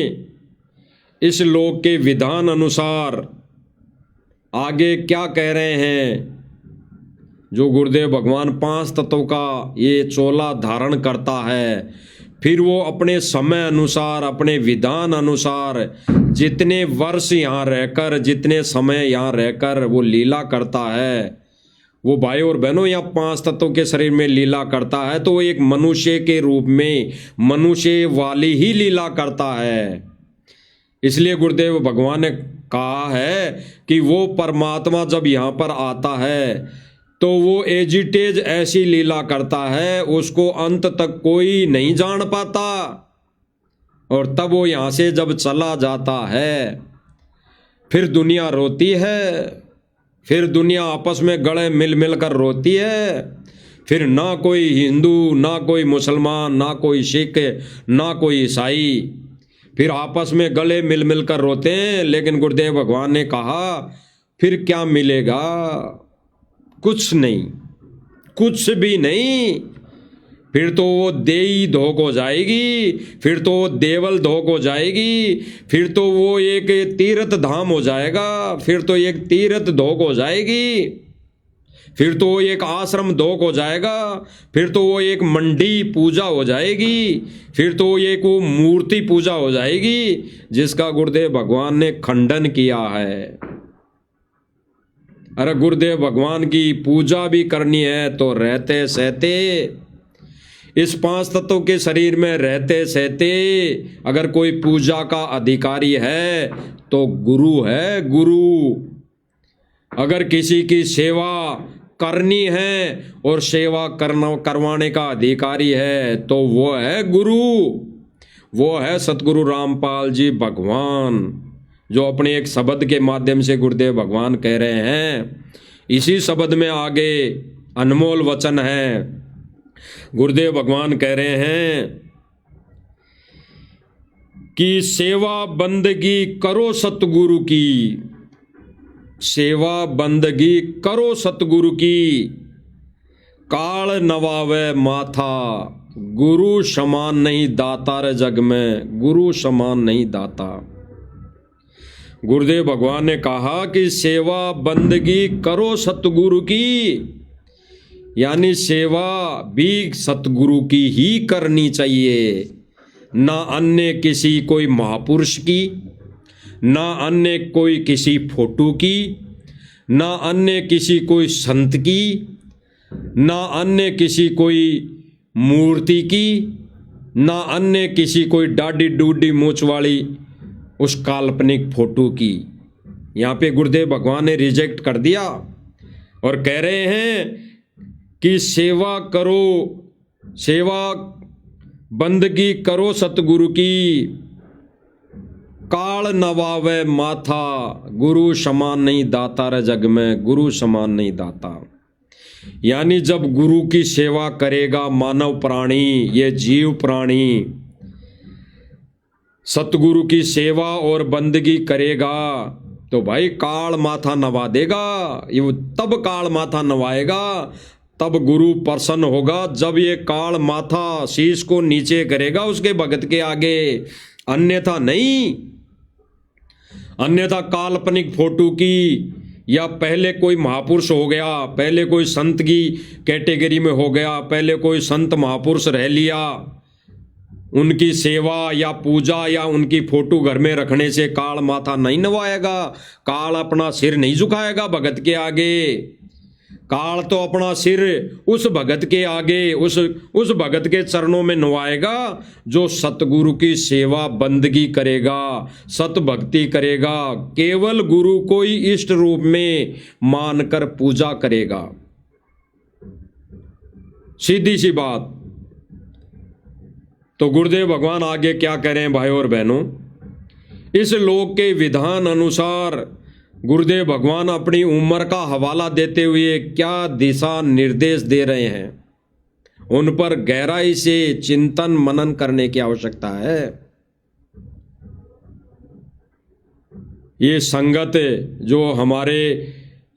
[SPEAKER 1] इस लोक के विधान अनुसार आगे क्या कह रहे हैं। जो गुरुदेव भगवान 5 तत्वों का ये चोला धारण करता है, फिर वो अपने समय अनुसार, अपने विधान अनुसार जितने वर्ष यहाँ रहकर, जितने समय यहाँ रहकर वो लीला करता है, वो भाई और बहनों यहाँ 5 तत्वों के शरीर में लीला करता है, तो वो एक मनुष्य के रूप में मनुष्य वाली ही लीला करता है। इसलिए गुरुदेव भगवान ने कहा है कि वो परमात्मा जब यहाँ पर आता है तो वो एजिटेज ऐसी लीला करता है, उसको अंत तक कोई नहीं जान पाता, और तब वो यहाँ से जब चला जाता है फिर दुनिया रोती है, फिर दुनिया आपस में गले मिल मिल कर रोती है। फिर ना कोई हिंदू, ना कोई मुसलमान, ना कोई सिख, ना कोई ईसाई, फिर आपस में गले मिल मिल कर रोते हैं। लेकिन गुरुदेव भगवान ने कहा फिर क्या मिलेगा? कुछ नहीं, कुछ भी नहीं। फिर तो वो देई धोक हो जाएगी, फिर तो वो देवल धोक हो जाएगी, फिर तो वो एक तीर्थ धाम हो जाएगा, फिर तो एक तीर्थ धोक हो जाएगी, फिर तो वो एक आश्रम धोक हो जाएगा, फिर तो वो एक मंडी पूजा हो जाएगी, फिर तो एक वो मूर्ति पूजा हो जाएगी, जिसका गुरुदेव भगवान ने खंडन किया है। अरे गुरुदेव भगवान की पूजा भी करनी है तो रहते सहते, इस 5 तत्वों के शरीर में रहते सहते अगर कोई पूजा का अधिकारी है तो गुरु है, गुरु। अगर किसी की सेवा करनी है और सेवा करवाने का अधिकारी है तो वो है गुरु, वो है सतगुरु रामपाल जी भगवान, जो अपने एक शब्द के माध्यम से गुरुदेव भगवान कह रहे हैं। इसी शब्द में आगे अनमोल वचन है। गुरुदेव भगवान कह रहे हैं कि सेवा बंदगी करो सतगुरु की, सेवा बंदगी करो सतगुरु की, काल नवावे माथा, गुरु समान नहीं दाता रे जग में, गुरु समान नहीं दाता। गुरुदेव भगवान ने कहा कि सेवा बंदगी करो सतगुरु की, यानी सेवा भी सतगुरु की ही करनी चाहिए, ना अन्य किसी कोई महापुरुष की, ना अन्य कोई किसी फोटो की, ना अन्य किसी कोई संत की, ना अन्य किसी कोई मूर्ति की, ना अन्य किसी कोई डाडी डूडी मूछ वाली उस काल्पनिक फोटो की। यहाँ पे गुरुदेव भगवान ने रिजेक्ट कर दिया और कह रहे हैं कि सेवा करो, सेवा बंदगी करो सतगुरु की, काल नवावे माथा, गुरु समान नहीं दाता रे जग में, गुरु समान नहीं दाता। यानी जब गुरु की सेवा करेगा मानव प्राणी, ये जीव प्राणी सतगुरु की सेवा और बंदगी करेगा तो भाई काल माथा नवा देगा। ये तब काल माथा नवाएगा, तब गुरु प्रसन्न होगा जब ये काल माथा शीश को नीचे करेगा उसके भगत के आगे, अन्यथा नहीं। अन्यथा काल्पनिक फोटो की, या पहले कोई महापुरुष हो गया, पहले कोई संत की कैटेगरी में हो गया, पहले कोई संत महापुरुष रह लिया, उनकी सेवा या पूजा या उनकी फोटो घर में रखने से काल माथा नहीं नवाएगा, काल अपना सिर नहीं झुकाएगा भगत के आगे। काल तो अपना सिर उस भगत के आगे, उस भगत के चरणों में नवाएगा जो सतगुरु की सेवा बंदगी करेगा, सत भक्ति करेगा, केवल गुरु को ही इष्ट रूप में मानकर पूजा करेगा। सीधी सी बात। तो गुरुदेव भगवान आगे क्या कह रहे हैं भाई और बहनों, इस लोक के विधान अनुसार गुरुदेव भगवान अपनी उम्र का हवाला देते हुए क्या दिशा निर्देश दे रहे हैं, उन पर गहराई से चिंतन मनन करने की आवश्यकता है। ये संगत जो हमारे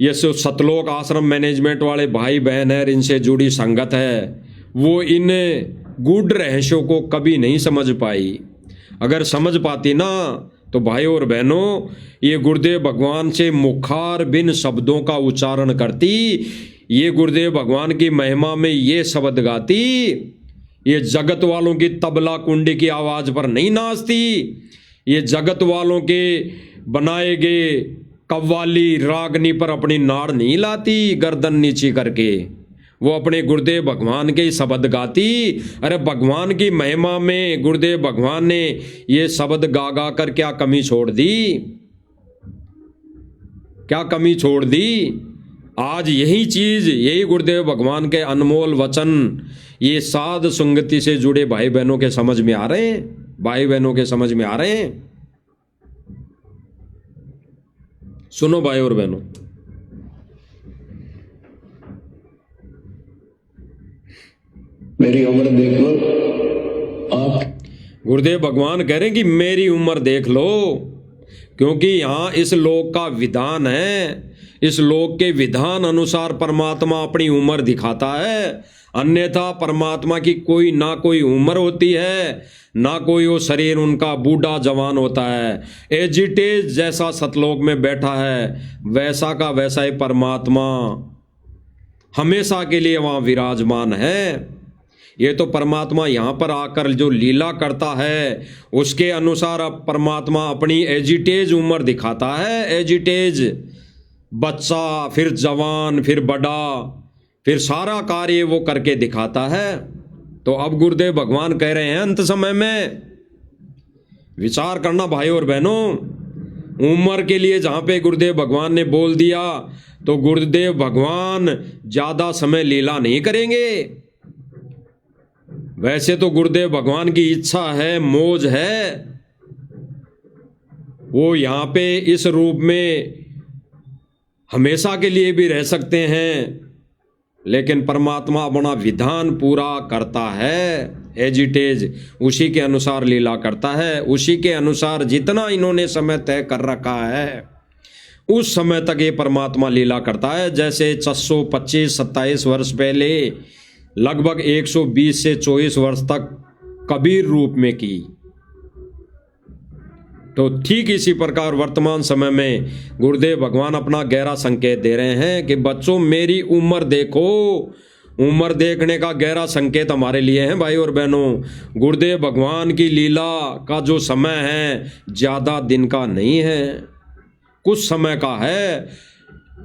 [SPEAKER 1] ये सतलोक आश्रम मैनेजमेंट वाले भाई बहन है, इनसे जुड़ी संगत है, वो इन गूढ़ रहस्यों को कभी नहीं समझ पाई। अगर समझ पाती ना तो भाई और बहनों, ये गुरुदेव भगवान से मुखार बिन शब्दों का उच्चारण करती, ये गुरुदेव भगवान की महिमा में ये शब्द गाती, ये जगत वालों की तबला कुंडी की आवाज पर नहीं नाचती, ये जगत वालों के बनाए गए कव्वाली रागनी पर अपनी नाड़ नहीं लाती गर्दन नीची करके, वो अपने गुरुदेव भगवान के ही शब्द गाती। अरे भगवान की महिमा में गुरुदेव भगवान ने ये शब्द गा गा कर क्या कमी छोड़ दी, क्या कमी छोड़ दी। आज यही चीज, यही गुरुदेव भगवान के अनमोल वचन ये साध संगति से जुड़े भाई बहनों के समझ में आ रहे हैं, भाई बहनों के समझ में आ रहे हैं। सुनो भाई और बहनों,
[SPEAKER 2] मेरी उम्र देख लो आप।
[SPEAKER 1] गुरुदेव भगवान कह रहे हैं कि मेरी उम्र देख लो, क्योंकि यहां इस लोक का विधान है, इस लोक के विधान अनुसार परमात्मा अपनी उम्र दिखाता है, अन्यथा परमात्मा की कोई ना कोई उम्र होती है, ना कोई वो शरीर उनका बूढ़ा जवान होता है। एजिटेज जैसा सतलोक में बैठा है वैसा का वैसा ही परमात्मा हमेशा के लिए वहां विराजमान है। ये तो परमात्मा यहाँ पर आकर जो लीला करता है उसके अनुसार अब परमात्मा अपनी एजिटेज उम्र दिखाता है। एजिटेज बच्चा, फिर जवान, फिर बड़ा, फिर सारा कार्य वो करके दिखाता है। तो अब गुरुदेव भगवान कह रहे हैं अंत समय में विचार करना भाई और बहनों, उम्र के लिए जहां पे गुरुदेव भगवान ने बोल दिया तो गुरुदेव भगवान ज्यादा समय लीला नहीं करेंगे। वैसे तो गुरुदेव भगवान की इच्छा है, मौज है, वो यहां पे इस रूप में हमेशा के लिए भी रह सकते हैं, लेकिन परमात्मा अपना विधान पूरा करता है। एजिटेज उसी के अनुसार लीला करता है, उसी के अनुसार जितना इन्होंने समय तय कर रखा है उस समय तक ये परमात्मा लीला करता है। जैसे 625-27 वर्ष पहले लगभग 120 से 24 वर्ष तक कबीर रूप में की, तो ठीक इसी प्रकार वर्तमान समय में गुरुदेव भगवान अपना गहरा संकेत दे रहे हैं कि बच्चों मेरी उम्र देखो। उम्र देखने का गहरा संकेत हमारे लिए है भाई और बहनों। गुरुदेव भगवान की लीला का जो समय है ज्यादा दिन का नहीं है, कुछ समय का है।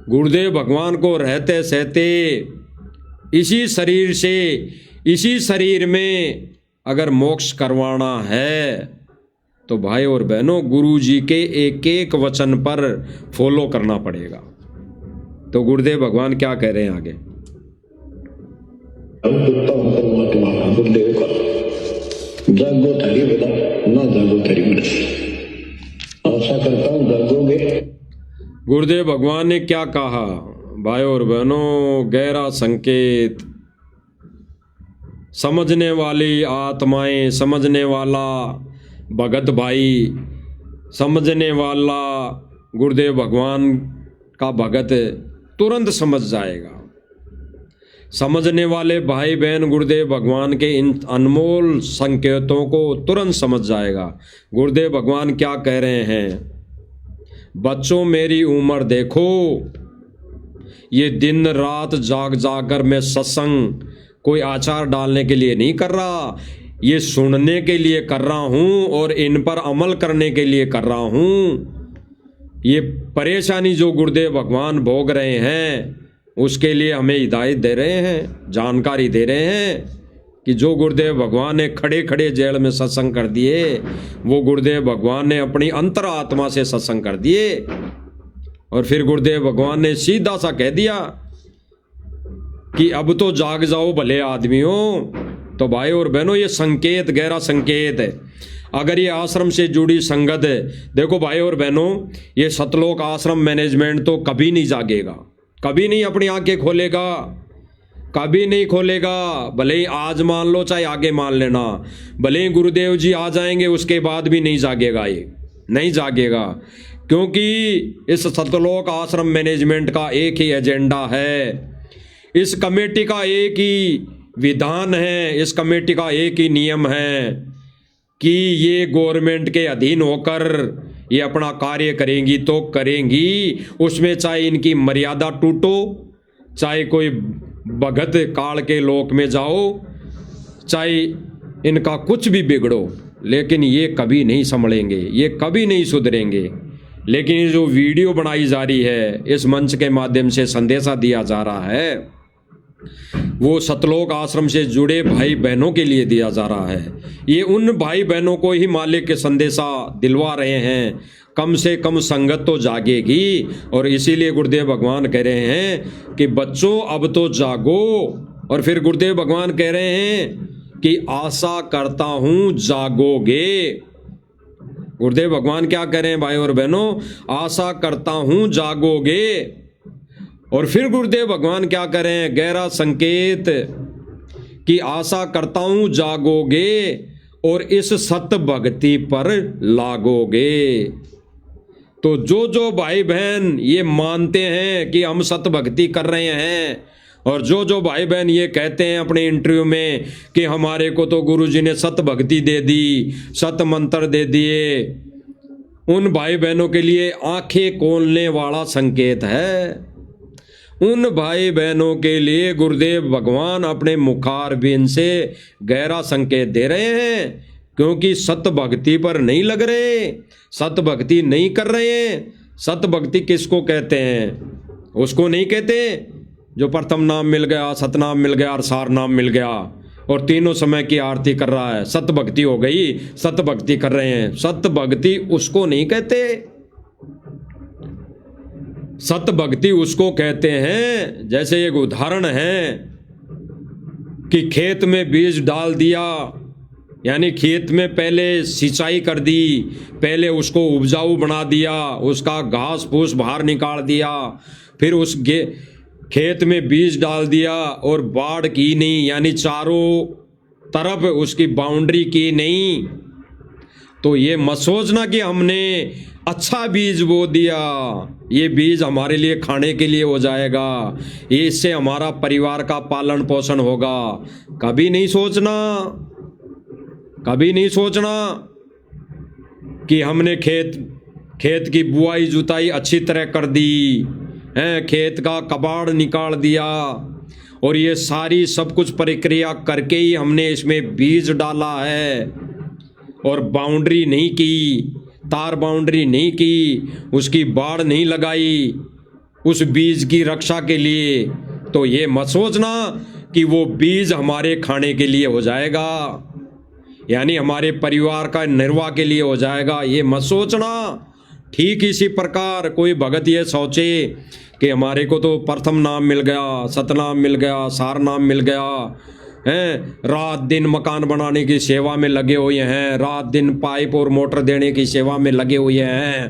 [SPEAKER 1] गुरुदेव भगवान को रहते सहते इसी शरीर से, इसी शरीर में अगर मोक्ष करवाना है तो भाई और बहनों गुरु जी के एक एक वचन पर फॉलो करना पड़ेगा। तो गुरुदेव भगवान क्या कह रहे हैं आगे,
[SPEAKER 2] परमात्मा गुरुदेव का जागो थारी बता ना जागो थारी बता, आशा करता हूं जागोगे।
[SPEAKER 1] गुरुदेव भगवान ने क्या कहा भाई और बहनों, गहरा संकेत। समझने वाली आत्माएं, समझने वाला भगत भाई, समझने वाला गुरुदेव भगवान का भगत तुरंत समझ जाएगा। समझने वाले भाई बहन गुरुदेव भगवान के इन अनमोल संकेतों को तुरंत समझ जाएगा। गुरुदेव भगवान क्या कह रहे हैं, बच्चों मेरी उम्र देखो। ये दिन रात जाग जाकर मैं सत्संग कोई आचार डालने के लिए नहीं कर रहा, ये सुनने के लिए कर रहा हूं और इन पर अमल करने के लिए कर रहा हूं। ये परेशानी जो गुरुदेव भगवान भोग रहे हैं उसके लिए हमें हिदायत दे रहे हैं, जानकारी दे रहे हैं कि जो गुरुदेव भगवान ने खड़े खड़े जेल में सत्संग कर दिए वो गुरुदेव भगवान ने अपनी अंतरात्मा से सत्संग कर दिए। और फिर गुरुदेव भगवान ने सीधा सा कह दिया कि अब तो जाग जाओ भले आदमियों। तो भाई और बहनों ये संकेत, गहरा संकेत है। अगर ये आश्रम से जुड़ी संगत है, देखो भाई और बहनों, ये सतलोक आश्रम मैनेजमेंट तो कभी नहीं जागेगा, कभी नहीं अपनी आंखें खोलेगा, कभी नहीं खोलेगा। भले ही आज मान लो चाहे आगे मान लेना, भले ही गुरुदेव जी आ जाएंगे उसके बाद भी नहीं जागेगा, ये नहीं जागेगा। क्योंकि इस सतलोक आश्रम मैनेजमेंट का एक ही एजेंडा है, इस कमेटी का एक ही विधान है, इस कमेटी का एक ही नियम है कि ये गवर्नमेंट के अधीन होकर ये अपना कार्य करेंगी तो करेंगी, उसमें चाहे इनकी मर्यादा टूटो, चाहे कोई भगत काल के लोक में जाओ, चाहे इनका कुछ भी बिगड़ो, लेकिन ये कभी नहीं संभलेंगे, ये कभी नहीं सुधरेंगे। लेकिन ये जो वीडियो बनाई जा रही है, इस मंच के माध्यम से संदेशा दिया जा रहा है, वो सतलोक आश्रम से जुड़े भाई बहनों के लिए दिया जा रहा है। ये उन भाई बहनों को ही मालिक के संदेशा दिलवा रहे हैं, कम से कम संगत तो जागेगी। और इसीलिए गुरुदेव भगवान कह रहे हैं कि बच्चों अब तो जागो। और फिर गुरुदेव भगवान कह रहे हैं कि आशा करता हूं जागोगे। गुरुदेव भगवान क्या कह रहे हैं भाई और बहनों? आशा करता हूं जागोगे। और फिर गुरुदेव भगवान क्या कर रहे हैं? गहरा संकेत कि आशा करता हूं जागोगे और इस सत्य भक्ति पर लागोगे। तो जो जो भाई बहन ये मानते हैं कि हम सत्य भक्ति कर रहे हैं, और जो जो भाई बहन ये कहते हैं अपने इंटरव्यू में कि हमारे को तो गुरुजी ने सत्य भक्ति दे दी, सत्य मंत्र दे दिए, उन भाई बहनों के लिए आंखें खोलने वाला संकेत है। उन भाई बहनों के लिए गुरुदेव भगवान अपने मुखारबिंद से गहरा संकेत दे रहे हैं, क्योंकि सत्य भक्ति पर नहीं लग रहे, सत्य भक्ति नहीं कर रहे हैं। सत्य भक्ति किसको कहते हैं? उसको नहीं कहते जो प्रथम नाम मिल गया, सतनाम मिल गया और सार नाम मिल गया और तीनों समय की आरती कर रहा है, सत्य भक्ति हो गई, सत्य भक्ति कर रहे हैं। सत्य भक्ति उसको नहीं कहते। सत्य भक्ति उसको कहते हैं, जैसे एक उदाहरण है कि खेत में बीज डाल दिया, यानी खेत में पहले सिंचाई कर दी, पहले उसको उपजाऊ बना दिया, उसका घास फूस बाहर निकाल दिया, फिर उस खेत में बीज डाल दिया और बाड़ की नहीं, यानी चारों तरफ उसकी बाउंड्री की नहीं। तो ये मत सोचना कि हमने अच्छा बीज बो दिया, ये बीज हमारे लिए खाने के लिए हो जाएगा, ये इससे हमारा परिवार का पालन पोषण होगा। कभी नहीं सोचना, कभी नहीं सोचना कि हमने खेत की बुआई जुताई अच्छी तरह कर दी है, खेत का कबाड़ निकाल दिया और ये सारी सब कुछ प्रक्रिया करके ही हमने इसमें बीज डाला है, और बाउंड्री नहीं की, तार बाउंड्री नहीं की, उसकी बाड़ नहीं लगाई उस बीज की रक्षा के लिए। तो ये मत सोचना कि वो बीज हमारे खाने के लिए हो जाएगा, यानी हमारे परिवार का निर्वाह के लिए हो जाएगा, ये मत सोचना। ठीक इसी प्रकार कोई भगत ये सोचे कि हमारे को तो प्रथम नाम मिल गया, सतनाम मिल गया, सार नाम मिल गया हैं, रात दिन मकान बनाने की सेवा में लगे हुए हैं, रात दिन पाइप और मोटर देने की सेवा में लगे हुए हैं,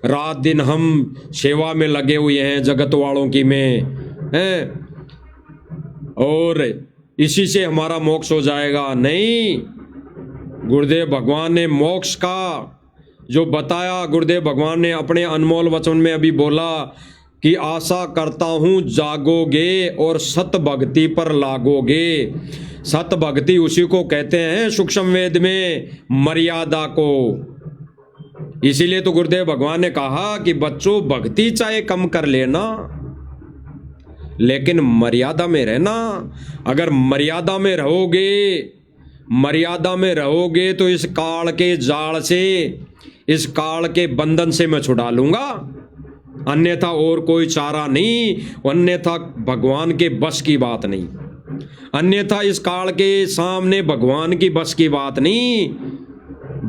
[SPEAKER 1] रात दिन हम सेवा में लगे हुए हैं जगत वालों की में हैं, और इसी से हमारा मोक्ष हो जाएगा। नहीं, गुरुदेव भगवान ने मोक्ष का जो बताया, गुरुदेव भगवान ने अपने अनमोल वचन में अभी बोला कि आशा करता हूं जागोगे और सत भक्ति पर लागोगे। सत भक्ति उसी को कहते हैं सूक्ष्म वेद में मर्यादा को। इसीलिए तो गुरुदेव भगवान ने कहा कि बच्चों भक्ति चाहे कम कर लेना, लेकिन मर्यादा में रहना। अगर मर्यादा में रहोगे, मर्यादा में रहोगे तो इस काल के जाल से, इस काल के बंधन से मैं छुड़ा लूंगा, अन्यथा और कोई चारा नहीं, अन्यथा भगवान के बस की बात नहीं, अन्यथा इस काल के सामने भगवान की बस की बात नहीं।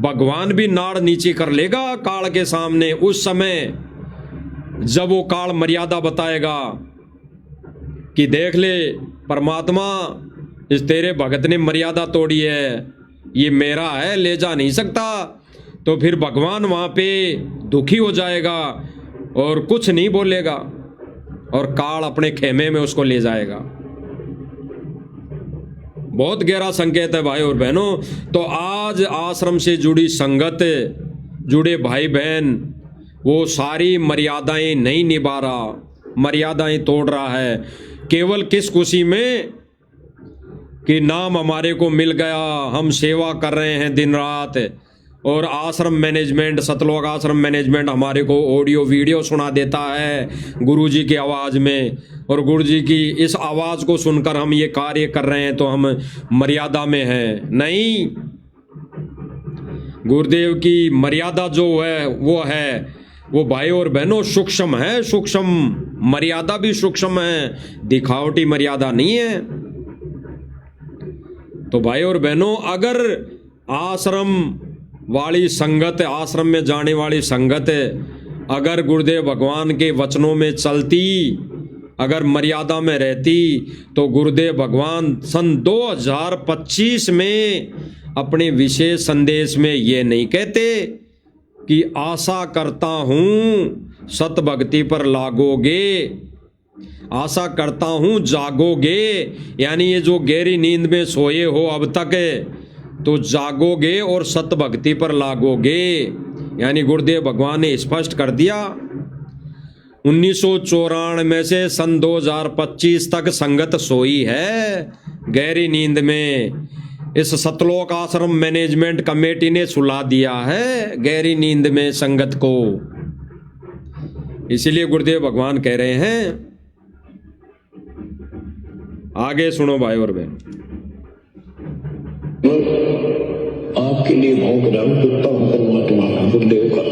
[SPEAKER 1] भगवान भी नाड़ नीचे कर लेगा काल के सामने उस समय जब वो काल मर्यादा बताएगा कि देख ले परमात्मा, इस तेरे भगत ने मर्यादा तोड़ी है, ये मेरा है, ले जा नहीं सकता। तो फिर भगवान वहां पे दुखी हो जाएगा और कुछ नहीं बोलेगा, और काल अपने खेमे में उसको ले जाएगा। बहुत गहरा संकेत है भाई और बहनों। तो आज आश्रम से जुड़ी संगत, जुड़े भाई बहन, वो सारी मर्यादाएं नहीं निभा रहा, मर्यादाएं तोड़ रहा है, केवल किस खुशी में कि नाम हमारे को मिल गया, हम सेवा कर रहे हैं दिन रात और आश्रम मैनेजमेंट, सतलोक आश्रम मैनेजमेंट हमारे को ऑडियो वीडियो सुना देता है गुरुजी की आवाज़ में, और गुरुजी की इस आवाज़ को सुनकर हम ये कार्य कर रहे हैं तो हम मर्यादा में हैं। नहीं, गुरुदेव की मर्यादा जो है वो भाई और बहनों सूक्ष्म है, सूक्ष्म मर्यादा भी सूक्ष्म है, दिखावटी मर्यादा नहीं है। तो भाई और बहनों, अगर आश्रम वाली संगत, आश्रम में जाने वाली संगत अगर गुरुदेव भगवान के वचनों में चलती, अगर मर्यादा में रहती, तो गुरुदेव भगवान सन 2025 में अपने विशेष संदेश में ये नहीं कहते कि आशा करता हूं सत भक्ति पर लागोगे, आशा करता हूं जागोगे, यानी ये जो गहरी नींद में सोए हो अब तक, तो जागोगे और सत भक्ति पर लागोगे। यानी गुरुदेव भगवान ने स्पष्ट कर दिया 1994 से सन 2025 तक संगत सोई है गहरी नींद में। इस सतलोक आश्रम मैनेजमेंट कमेटी ने सुला दिया है गहरी नींद में संगत को। इसीलिए गुरुदेव भगवान कह रहे हैं, आगे सुनो भाई और बहन।
[SPEAKER 2] आपके लिए भोग रहा हूं, कुत्ता हूं परमात्मा गुरुदेव का।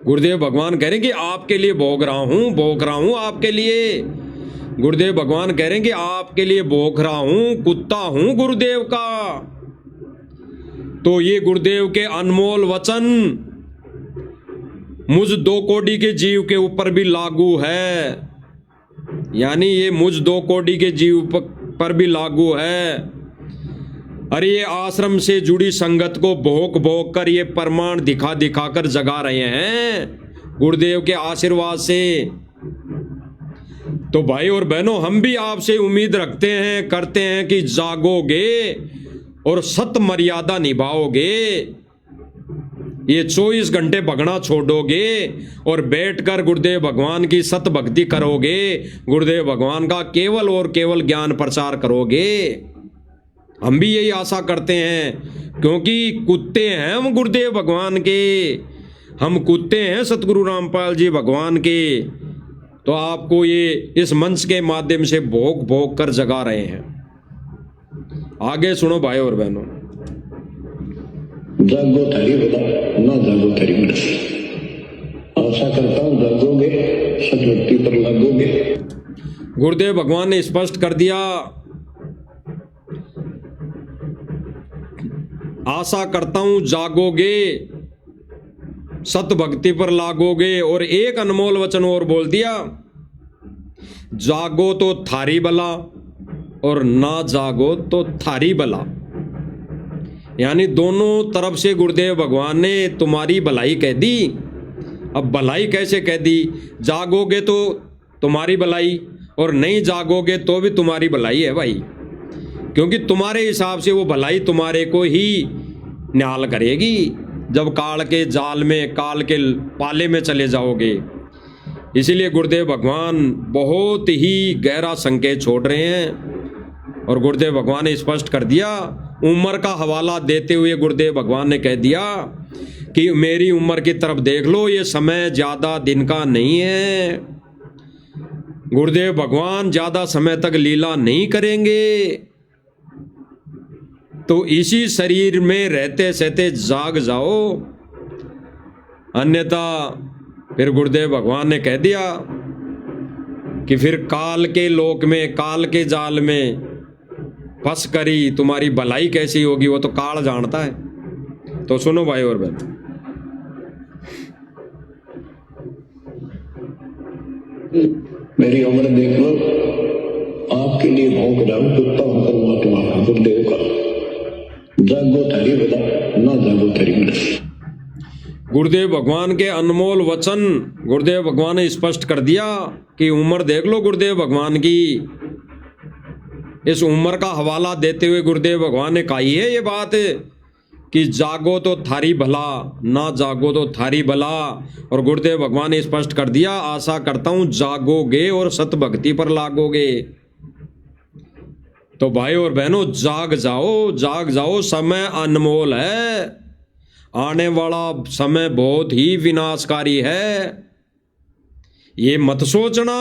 [SPEAKER 1] गुरुदेव भगवान कह रहे हैं कि आपके लिए भोग रहा हूं आपके लिए। गुरुदेव भगवान कह रहे हैं कि आपके लिए भोग रहा हूं, कुत्ता हूं गुरुदेव का। तो ये गुरुदेव के अनमोल वचन मुझ 2 कोटि के जीव के ऊपर भी लागू है। यानी ये मुझ 2 कोटि के जीव पर भी लागू है। अरे ये आश्रम से जुड़ी संगत को भोग भोग कर ये प्रमाण दिखा दिखा कर जगा रहे हैं गुरुदेव के आशीर्वाद से। तो भाई और बहनों, हम भी आपसे उम्मीद रखते हैं, करते हैं कि जागोगे और सत मर्यादा निभाओगे। ये 24 घंटे भगना छोड़ोगे और बैठकर गुरुदेव भगवान की सत भक्ति करोगे, गुरुदेव भगवान का केवल और केवल ज्ञान प्रचार करोगे। हम भी यही आशा करते हैं, क्योंकि कुत्ते हैं हम गुरुदेव भगवान के, हम कुत्ते हैं सतगुरु रामपाल जी भगवान के। तो आपको ये इस मंच के माध्यम से भोग भोग कर जगा रहे हैं। आगे सुनो भाई और बहनों।
[SPEAKER 2] जागो थारी बता, ना जागो थारी बता। आशा करता हूं जागोगे, सतभक्ति पर लागोगे।
[SPEAKER 1] गुरुदेव भगवान ने स्पष्ट कर दिया, आशा करता हूं जागोगे, सत भक्ति पर लागोगे। और एक अनमोल वचन और बोल दिया, जागो तो थारी भला और ना जागो तो थारी भला। यानी दोनों तरफ से गुरुदेव भगवान ने तुम्हारी भलाई कह दी। अब भलाई कैसे कह दी? जागोगे तो तुम्हारी भलाई और नहीं जागोगे तो भी तुम्हारी भलाई है भाई, क्योंकि तुम्हारे हिसाब से वो भलाई तुम्हारे को ही निहाल करेगी जब काल के जाल में, काल के पाले में चले जाओगे। इसीलिए गुरुदेव भगवान बहुत ही गहरा संकेत छोड़ रहे हैं। और गुरुदेव भगवान ने स्पष्ट कर दिया, उम्र का हवाला देते हुए गुरुदेव भगवान ने कह दिया कि मेरी उम्र की तरफ देख लो, ये समय ज्यादा दिन का नहीं है। गुरुदेव भगवान ज्यादा समय तक लीला नहीं करेंगे। तो इसी शरीर में रहते सहते जाग जाओ, अन्यथा फिर गुरुदेव भगवान ने कह दिया कि फिर काल के लोक में, काल के जाल में फंस करी तुम्हारी भलाई कैसी होगी, वो तो काल जानता है। तो सुनो भाई और बहन,
[SPEAKER 2] मेरी उम्र देख लो, आपके लिए भोग रहा हूं, कुत्ता हूं परमात्मा गुरुदेव का। जागो थारी बता, ना जागो थारी बता।
[SPEAKER 1] गुरुदेव भगवान के अनमोल वचन गुरुदेव भगवान ने स्पष्ट कर दिया कि उम्र देख लो गुरुदेव भगवान की। इस उम्र का हवाला देते हुए गुरुदेव भगवान ने कही है ये बात कि जागो तो थारी भला, ना जागो तो थारी भला। और गुरुदेव भगवान ने स्पष्ट कर दिया, आशा करता हूं जागोगे और सत भक्ति पर लागोगे। तो भाई और बहनों, जाग जाओ, जाग जाओ, समय अनमोल है। आने वाला समय बहुत ही विनाशकारी है। ये मत सोचना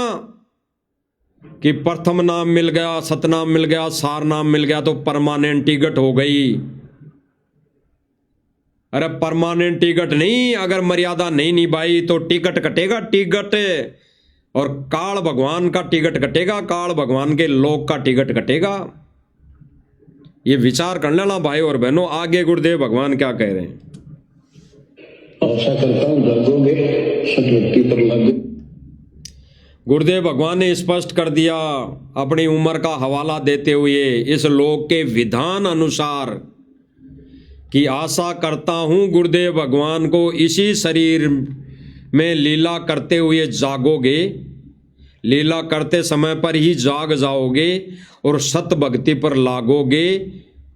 [SPEAKER 1] कि प्रथम नाम मिल गया, सतनाम मिल गया, सार नाम मिल गया तो परमानेंट टिकट हो गई। अरे परमानेंट टिकट नहीं, अगर मर्यादा नहीं निभाई तो टिकट कटेगा, टिकट। और काल भगवान का टिकट कटेगा, काल भगवान के लोक का टिकट कटेगा। ये विचार कर लेना भाई और बहनों। आगे गुरुदेव भगवान क्या कह रहे हैं?
[SPEAKER 2] आशा करता हूं जागोगे, सतभक्ति पर लागू।
[SPEAKER 1] गुरुदेव भगवान ने स्पष्ट कर दिया अपनी उम्र का हवाला देते हुए, इस लोक के विधान अनुसार कि आशा करता हूं गुरुदेव भगवान को इसी शरीर में लीला करते हुए जागोगे, लीला करते समय पर ही जाग जाओगे और सत भक्ति पर लागोगे,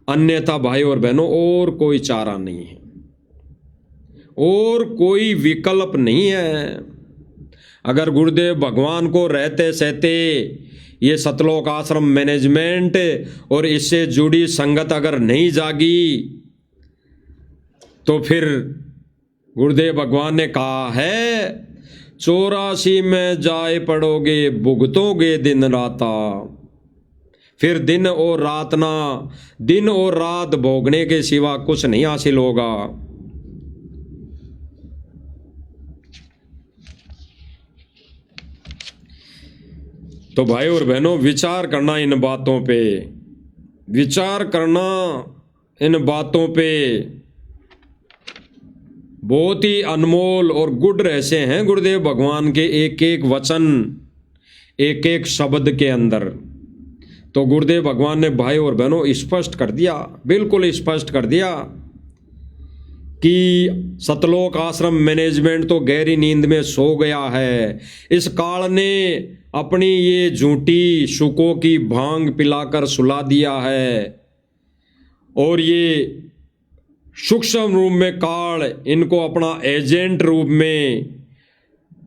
[SPEAKER 1] अन्यथा भाई और बहनों और कोई चारा नहीं है, और कोई विकल्प नहीं है। अगर गुरुदेव भगवान को रहते सहते ये सतलोक आश्रम मैनेजमेंट और इससे जुड़ी संगत अगर नहीं जागी तो फिर गुरुदेव भगवान ने कहा है 84 में जाए पड़ोगे, भुगतोगे दिन राता। फिर दिन और रात ना, दिन और रात भोगने के सिवा कुछ नहीं हासिल होगा। तो भाई और बहनों विचार करना इन बातों पे, विचार करना इन बातों पे। बहुत ही अनमोल और गुड रहस्य हैं गुरुदेव भगवान के एक एक वचन, एक एक शब्द के अंदर। तो गुरुदेव भगवान ने भाई और बहनों स्पष्ट कर दिया, बिल्कुल स्पष्ट कर दिया कि सतलोक आश्रम मैनेजमेंट तो गहरी नींद में सो गया है। इस काल ने अपनी ये झूठी शुकों की भांग पिलाकर सुला दिया है, और ये सूक्ष्म रूप में काल इनको अपना एजेंट रूप में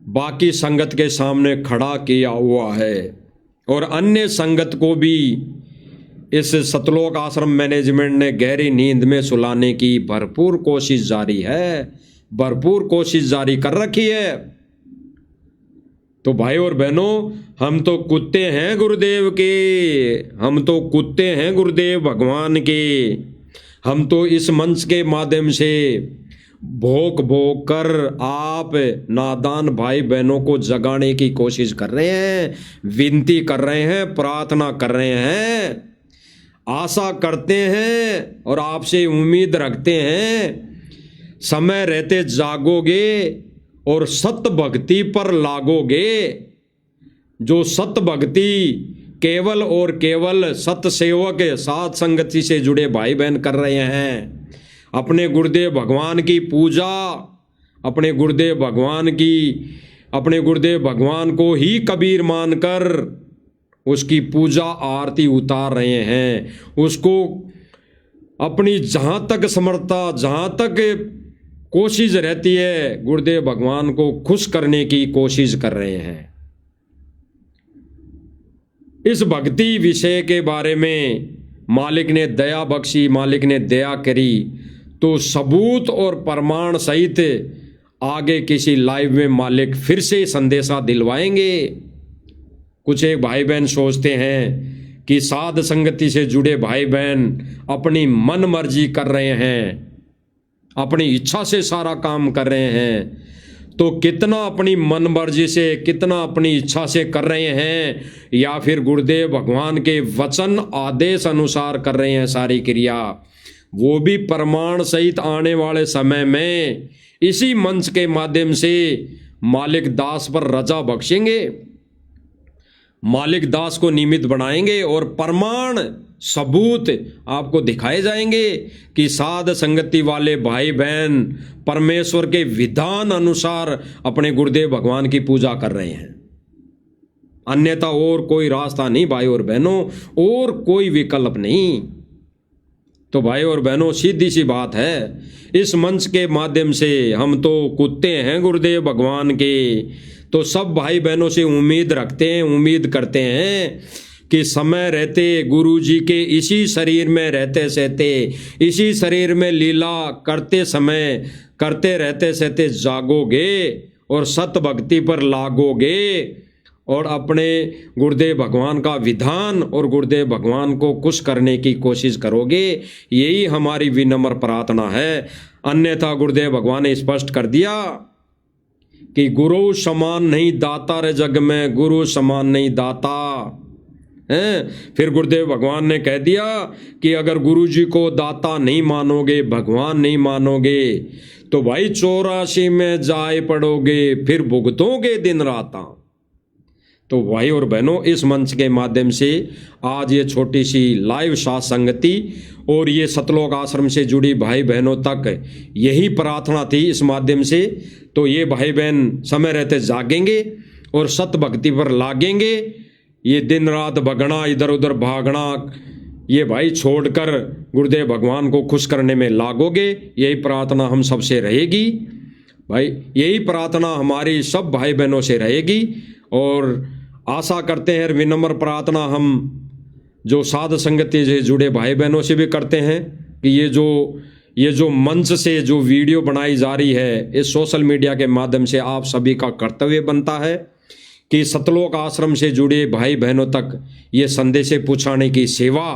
[SPEAKER 1] बाकी संगत के सामने खड़ा किया हुआ है, और अन्य संगत को भी इस सतलोक आश्रम मैनेजमेंट ने गहरी नींद में सुलाने की भरपूर कोशिश जारी है, भरपूर कोशिश जारी कर रखी है। तो भाई और बहनों हम तो कुत्ते हैं गुरुदेव के, हम तो कुत्ते हैं गुरुदेव भगवान के। हम तो इस मंच के माध्यम से भोग भोग कर आप नादान भाई बहनों को जगाने की कोशिश कर रहे हैं, विनती कर रहे हैं, प्रार्थना कर रहे हैं, आशा करते हैं और आपसे उम्मीद रखते हैं समय रहते जागोगे और सत भक्ति पर लागोगे। जो सत भक्ति केवल और केवल सत सेवक साध संगति से जुड़े भाई बहन कर रहे हैं, अपने गुरुदेव भगवान की पूजा, अपने गुरुदेव भगवान को ही कबीर मानकर उसकी पूजा आरती उतार रहे हैं, उसको अपनी जहाँ तक समर्थता, जहाँ तक कोशिश रहती है गुरुदेव भगवान को खुश करने की कोशिश कर रहे हैं। इस भक्ति विषय के बारे में मालिक ने दया बख्शी, मालिक ने दया करी, तो सबूत और प्रमाण सहित आगे किसी लाइव में मालिक फिर से संदेशा दिलवाएंगे। कुछ एक भाई बहन सोचते हैं कि साध संगति से जुड़े भाई बहन अपनी मन मर्जी कर रहे हैं, अपनी इच्छा से सारा काम कर रहे हैं, तो कितना अपनी मन मर्जी से, कितना अपनी इच्छा से कर रहे हैं, या फिर गुरुदेव भगवान के वचन आदेश अनुसार कर रहे हैं सारी क्रिया, वो भी प्रमाण सहित आने वाले समय में इसी मंच के माध्यम से मालिक दास पर रजा बख्शेंगे, मालिक दास को निमित्त बनाएंगे और प्रमाण सबूत आपको दिखाए जाएंगे कि साध संगति वाले भाई बहन परमेश्वर के विधान अनुसार अपने गुरुदेव भगवान की पूजा कर रहे हैं। अन्यथा और कोई रास्ता नहीं भाई और बहनों, और कोई विकल्प नहीं। तो भाई और बहनों सीधी सी बात है, इस मंच के माध्यम से हम तो कुत्ते हैं गुरुदेव भगवान के, तो सब भाई बहनों से उम्मीद रखते हैं, उम्मीद करते हैं कि समय रहते गुरु जी के इसी शरीर में रहते सहते, इसी शरीर में लीला करते समय करते रहते सहते जागोगे और सत भक्ति पर लागोगे और अपने गुरुदेव भगवान का विधान और गुरुदेव भगवान को खुश करने की कोशिश करोगे। यही हमारी विनम्र प्रार्थना है। अन्यथा गुरुदेव भगवान ने स्पष्ट कर दिया कि गुरु समान नहीं दाता रे जग में, गुरु समान नहीं दाता हैं। फिर गुरुदेव भगवान ने कह दिया कि अगर गुरु जी को दाता नहीं मानोगे, भगवान नहीं मानोगे, तो भाई 84 में जाए पड़ोगे, फिर भुगतोगे दिन रात। तो भाई और बहनों, इस मंच के माध्यम से आज ये छोटी सी लाइव साथ संगति और ये सतलोक आश्रम से जुड़ी भाई बहनों तक यही प्रार्थना थी इस माध्यम से। तो ये भाई बहन समय रहते जागेंगे और सत भक्ति पर लागेंगे। ये दिन रात भगना, इधर उधर भागना, ये भाई छोड़कर गुरुदेव भगवान को खुश करने में लागोगे। यही प्रार्थना हम सबसे रहेगी भाई, यही प्रार्थना हमारी सब भाई बहनों से रहेगी। और आशा करते हैं, विनम्र प्रार्थना हम जो साध संगति से जुड़े भाई बहनों से भी करते हैं कि ये जो मंच से जो वीडियो बनाई जा रही है, इस सोशल मीडिया के माध्यम से आप सभी का कर्तव्य बनता है कि सतलोक आश्रम से जुड़े भाई बहनों तक ये संदेश पहुँचाने की सेवा,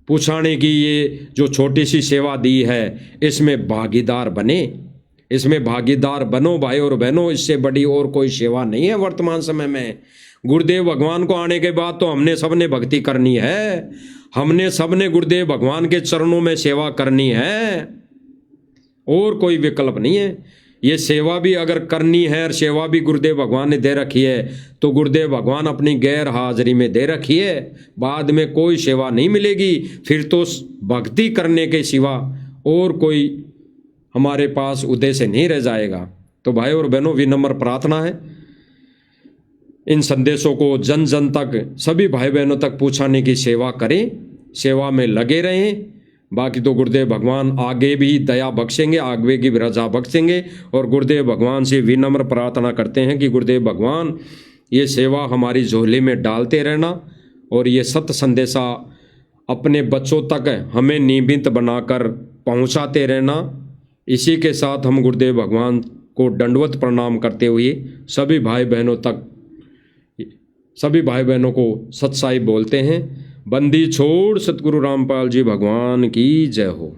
[SPEAKER 1] पहुँचाने की ये जो छोटी सी सेवा दी है, इसमें भागीदार बने, इसमें भागीदार बनो भाई और बहनों। इससे बड़ी और कोई सेवा नहीं है वर्तमान समय में। गुरुदेव भगवान को आने के बाद तो हमने सबने भक्ति करनी है, हमने सबने गुरुदेव भगवान के चरणों में सेवा करनी है, और कोई विकल्प नहीं है। ये सेवा भी अगर करनी है और सेवा भी गुरुदेव भगवान ने दे रखी है, तो गुरुदेव भगवान अपनी गैर हाजिरी में दे रखी है, बाद में कोई सेवा नहीं मिलेगी। फिर तो भक्ति करने के सिवा और कोई हमारे पास उद्देश्य नहीं रह जाएगा। तो भाई और बहनों, विनम्र प्रार्थना है इन संदेशों को जन जन तक, सभी भाई बहनों तक पहुँचाने की सेवा करें, सेवा में लगे रहें। बाकी तो गुरुदेव भगवान आगे भी दया बख्शेंगे, आगे की रजा बख्शेंगे। और गुरुदेव भगवान से विनम्र प्रार्थना करते हैं कि गुरुदेव भगवान ये सेवा हमारी झोली में डालते रहना और ये सत्य संदेशा अपने बच्चों तक हमें नियमित बनाकर पहुंचाते रहना। इसी के साथ हम गुरुदेव भगवान को दंडवत प्रणाम करते हुए सभी भाई बहनों को सत्साई बोलते हैं। बंदी छोड़ सतगुरु रामपाल जी भगवान की जय हो।